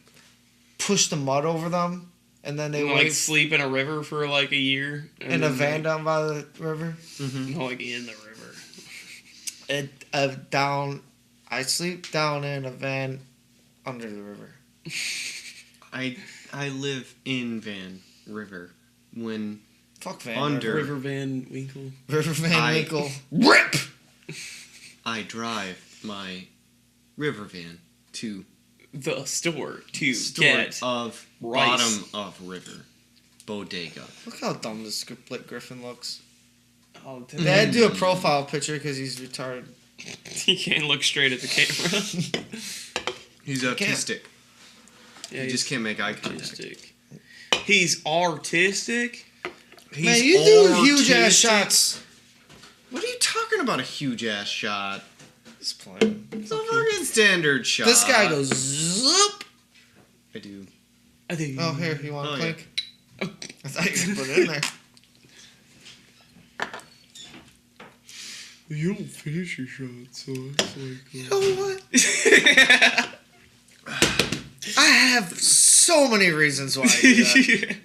push the mud over them, and then they like wait sleep in a river for like a year. And in a then, van down by the river. No, like in the river. I sleep down in a van under the river. I live in Van River when Fuck Van Under. River Van Winkle. River Van I- Winkle. RIP! I drive my river van to The store to store get. of rice. bottom of river bodega. Look how dumb this Blake Griffin looks. Oh, They had to do a profile picture because he's retarded. he can't look straight at the camera. He's can't. autistic. Yeah, He just can't make eye contact. artistic. He's artistic. He's Man, you do huge ass autistic. shots. What are you talking about? A huge ass shot? Just playing. It's a fucking standard shot. This guy goes zoop. I do. I think. Oh, here, you want Oh, a yeah. clink? I thought you could put it in there. You don't finish your shot, so it's like. You know what? I have so many reasons why I do that.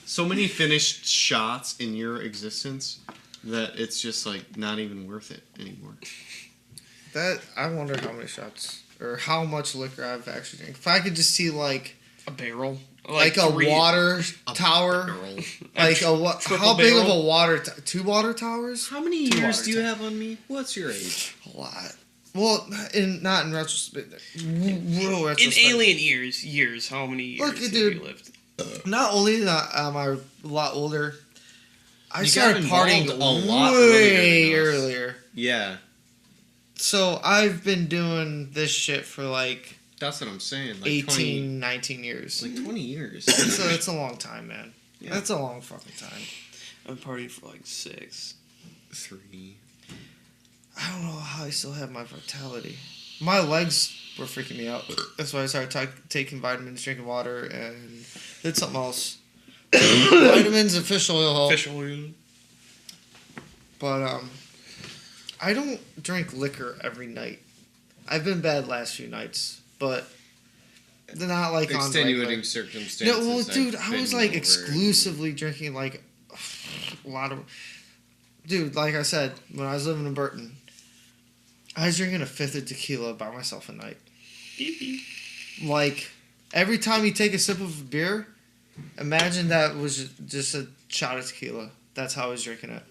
So many finished shots in your existence that it's just like not even worth it anymore. That I wonder how many shots or how much liquor I've actually drank. If I could just see like A barrel. like a water tower, Barrel. like a what? triple How big of barrel? a water? Two water towers? How many Two years water do you towers. have on me? What's your age? A lot. Well, not in retrospect. Real In retrospect. alien years, how many years Look, have dude. you lived? Not only that am I a lot older, I You started got partying involved a lot way earlier than us. earlier. Yeah, So I've been doing this shit for like that's what I'm saying. Like 18, 19 years. 20 years. It's a long time, man. Yeah. That's a long fucking time. I've partied for like 6. 3. I don't know how I still have my vitality. My legs were freaking me out. That's why I started taking vitamins, drinking water, and did something else. Vitamins and fish oil help. Fish oil. But I don't drink liquor every night. I've been bad last few nights, but they're not like on Extenuating regular. circumstances. No, well, dude, I've I was been like over. exclusively drinking like a lot of. Dude, like I said, when I was living in Burton, I was drinking a fifth of tequila by myself a night. Like every time you take a sip of a beer, imagine that was just a shot of tequila. That's how I was drinking it.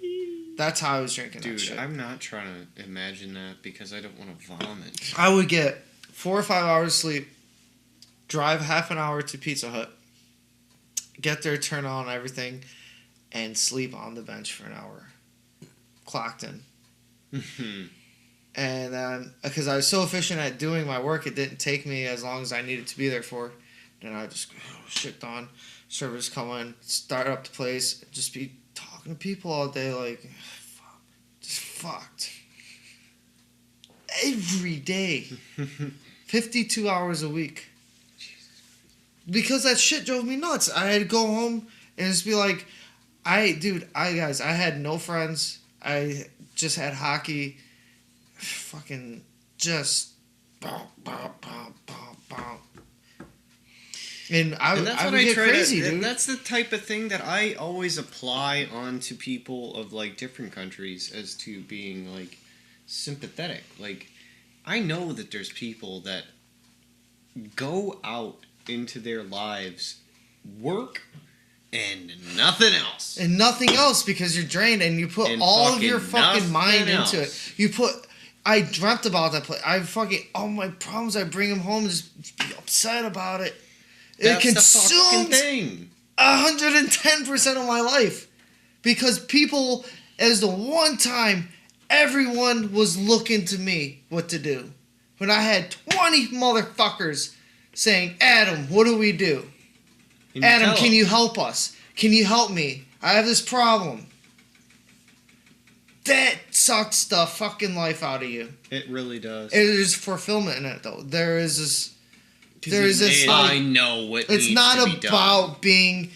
That's how I was drinking that Dude, shit. I'm not trying to imagine that because I don't want to vomit. I would get 4 or 5 hours sleep, drive half an hour to Pizza Hut, get there, turn on everything, and sleep on the bench for an hour. Clocked in. And then, because I was so efficient at doing my work, it didn't take me as long as I needed to be there for. Then I just shit on, servers come in, start up the place, just be talking to people all day, like, fuck, just fucked. Every day. 52 hours a week. Because that shit drove me nuts. I had to go home and just be like, I had no friends. I just had hockey. Fucking just. And that's I what would get try crazy, to. dude. That's the type of thing that I always apply onto people of like different countries as to being like sympathetic. Like, I know that there's people that go out into their lives, work, and nothing else. And nothing else because you're drained and you put And all of your fucking fucking mind nothing into else. it. You put. I dreamt about that place. I fucking all my problems. I bring them home and just be upset about it. That's It the fucking consumes thing. 110% of my life because people, as the one time, everyone was looking to me what to do. When I had 20 motherfuckers saying, "Adam, what do we do? And Adam, tell can them. you help us? Can you help me? I have this problem." That sucks the fucking life out of you. It really does. There's fulfillment in it, though. There is this. I know what It's needs not to be done. about being.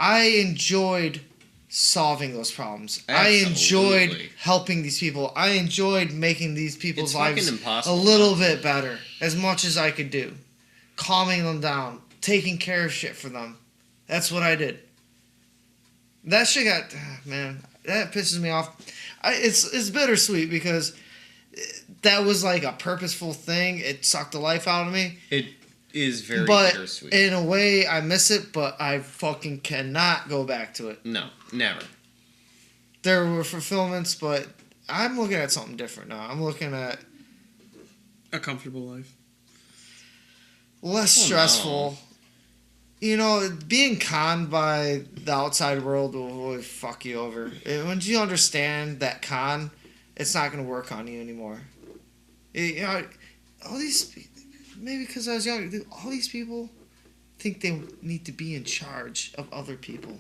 I enjoyed solving those problems. I enjoyed Absolutely. helping these people. I enjoyed making these people's It's lives fucking impossible a little not to. bit better, as much as I could do. Calming them down, taking care of shit for them. That's what I did. That shit got, man, that pisses me off. It's bittersweet because that was like a purposeful thing. It sucked the life out of me. It is very But bittersweet. in a way, I miss it, but I fucking cannot go back to it. No, never. There were fulfillments, but I'm looking at something different now. I'm looking at A comfortable life. less Oh, no. stressful. You know, being conned by the outside world will really fuck you over. And once you understand that con, it's not going to work on you anymore. You know, all these, maybe because I was younger, dude, all these people think they need to be in charge of other people.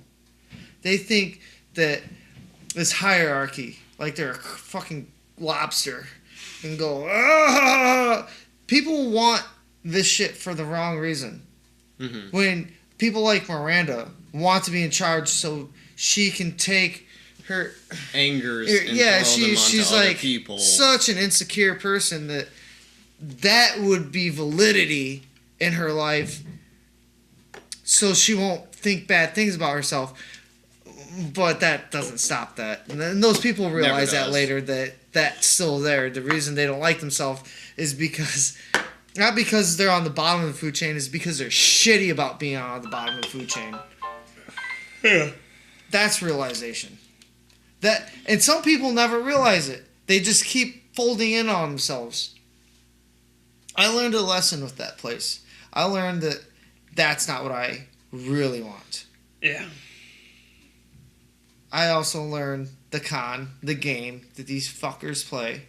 They think that this hierarchy, like they're a fucking lobster, and go, ah! People want this shit for the wrong reason. Mm-hmm. When people like Miranda want to be in charge so she can take her Angers and yeah, throw them onto she's other like people. such an insecure person that that would be validity in her life, so she won't think bad things about herself. But that doesn't stop that. And then those people realize that later, that that's still there. The reason they don't like themselves is because, not because they're on the bottom of the food chain, is because they're shitty about being on the bottom of the food chain. Yeah. That's realization. And some people never realize it. They just keep folding in on themselves. I learned a lesson with that place. I learned that that's not what I really want. Yeah. I also learned the game that these fuckers play.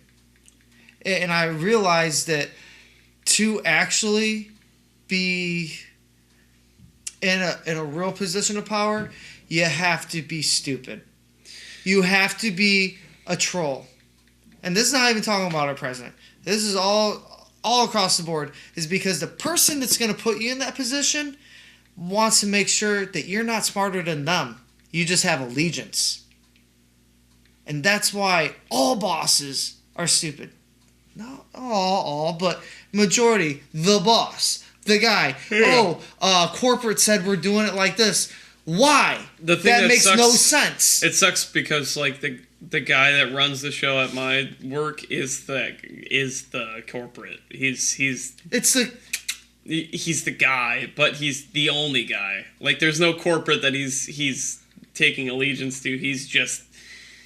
And I realized that to actually be in a real position of power, you have to be stupid. You have to be a troll. And this is not even talking about our president. This is all across the board, is because the person that's going to put you in that position wants to make sure that you're not smarter than them. You just have allegiance. And that's why all bosses are stupid. Not all, but majority. The boss. The guy. Yeah. Corporate said we're doing it like this. Why? The thing that makes sucks, no sense. It sucks because like the guy that runs the show at my work is the corporate. He's the guy, but he's the only guy. Like there's no corporate that he's taking allegiance to. He's just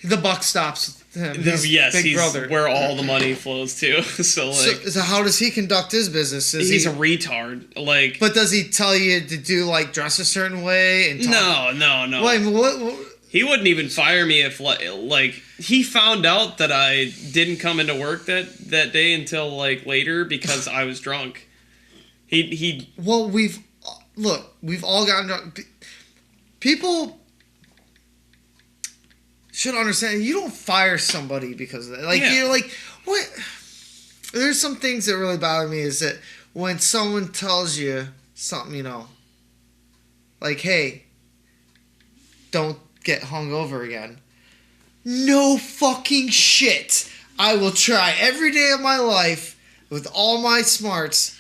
the buck stops with him. He's brother, where all the money flows to. So how does he conduct his business? He's a retard. Like, but does he tell you to do like dress a certain way and talk? No. Wait, what? He wouldn't even fire me if like he found out that I didn't come into work that day until like later because I was drunk. He Well, we've all gotten drunk. People should understand, you don't fire somebody because of that. Like, you're like, what? There's some things that really bother me is that when someone tells you something, like, hey, don't get hungover again. No fucking shit. I will try every day of my life with all my smarts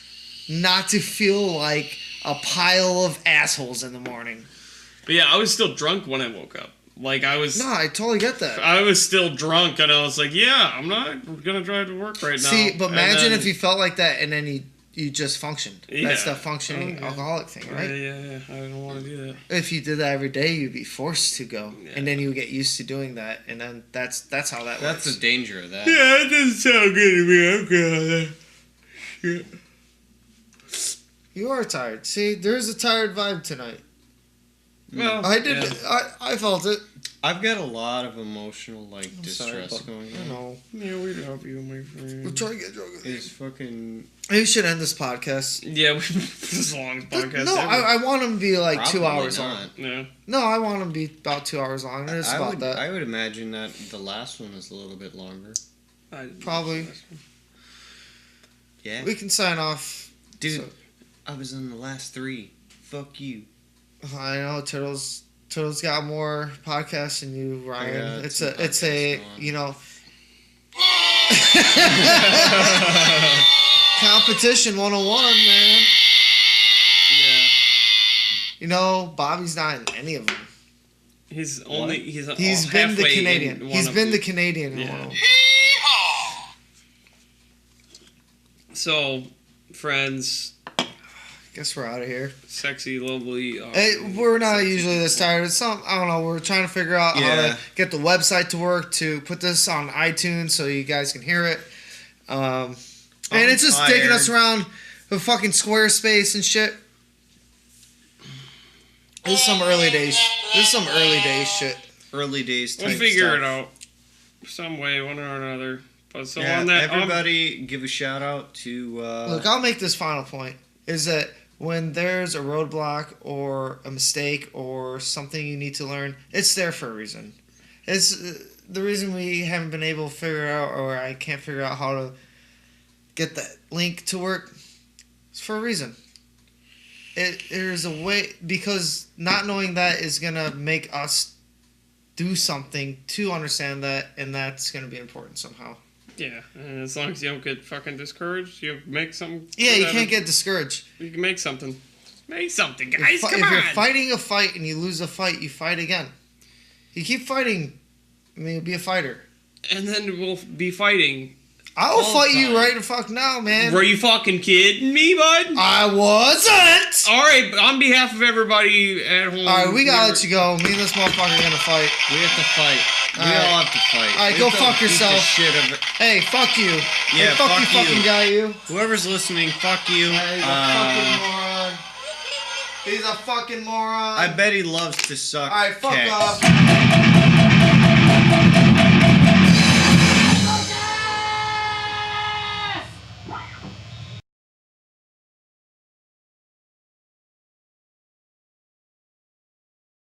not to feel like a pile of assholes in the morning. But yeah, I was still drunk when I woke up. Like I was. No, I totally get that. I was still drunk, and I was like, "Yeah, I'm not gonna drive to work right now." See, but imagine if you felt like that, and then you just functioned. Yeah. That's the functioning alcoholic thing, right? Yeah. I don't want to do that. If you did that every day, you'd be forced to go, Yeah. and then you would get used to doing that, and then that's how that works. That's the danger of that. Yeah, it doesn't sound good to me. I'm good. Yeah. You are tired. See, there's a tired vibe tonight. Well, I did. yeah. I felt it. I've got a lot of emotional Sorry, distress but going I on. know. Yeah, we love you, my friend. We're trying to get drunk. It's fucking Maybe we should end this podcast. Yeah, this is the longest podcast No, ever. I want them to be like probably 2 hours not. long. Yeah. No, I want them to be about 2 hours long. And it's about that. I would imagine that the last one is a little bit longer. Probably. Yeah. We can sign off. Dude, So- I was in the last 3. Fuck you. I know Turtle's got more podcasts than you, Ryan. Yeah, it's some a podcasts competition 101, man. Yeah. Bobby's not in any of them. He's been the Canadian. He's been the Canadian Yeah. one. So, friends, Guess we're out of here. sexy, lovely. We're not usually this tired. It's I don't know. We're trying to figure out how to get the website to work to put this on iTunes so you guys can hear it. And it's just taking us around the fucking Squarespace and shit. This is some early days. Shit. Early days type We'll figure stuff. it out some way, one or another. But so Yeah, on that, everybody give a shout out to Look, I'll make this final point. Is that when there's a roadblock or a mistake or something you need to learn, it's there for a reason. It's the reason we haven't been able to figure out, or I can't figure out how to get that link to work. It's for a reason. There's a way, because not knowing that is gonna make us do something to understand that, and that's gonna be important somehow. Yeah, and as long as you don't get fucking discouraged, you make something. Yeah, you can't get discouraged. You can make something. Make something, guys. Come If on. you're fighting a fight and you lose a fight, you fight again. You keep fighting, I mean, you'll be a fighter. And then we'll be fighting. I'll fight you right the fuck now, man. Were you fucking kidding me, bud? I wasn't! Alright, on behalf of everybody at home. Alright, we gotta let you go. Me and this motherfucker are gonna fight. We have to fight. We all have to fight. Alright, We go have to fuck beat the yourself. Shit of it. Hey, fuck you. Yeah, hey, fuck you, you. fucking guy, you. Whoever's listening, fuck you. Hey, he's a fucking moron. He's a fucking moron. I bet he loves to suck. Alright, fuck cats. off.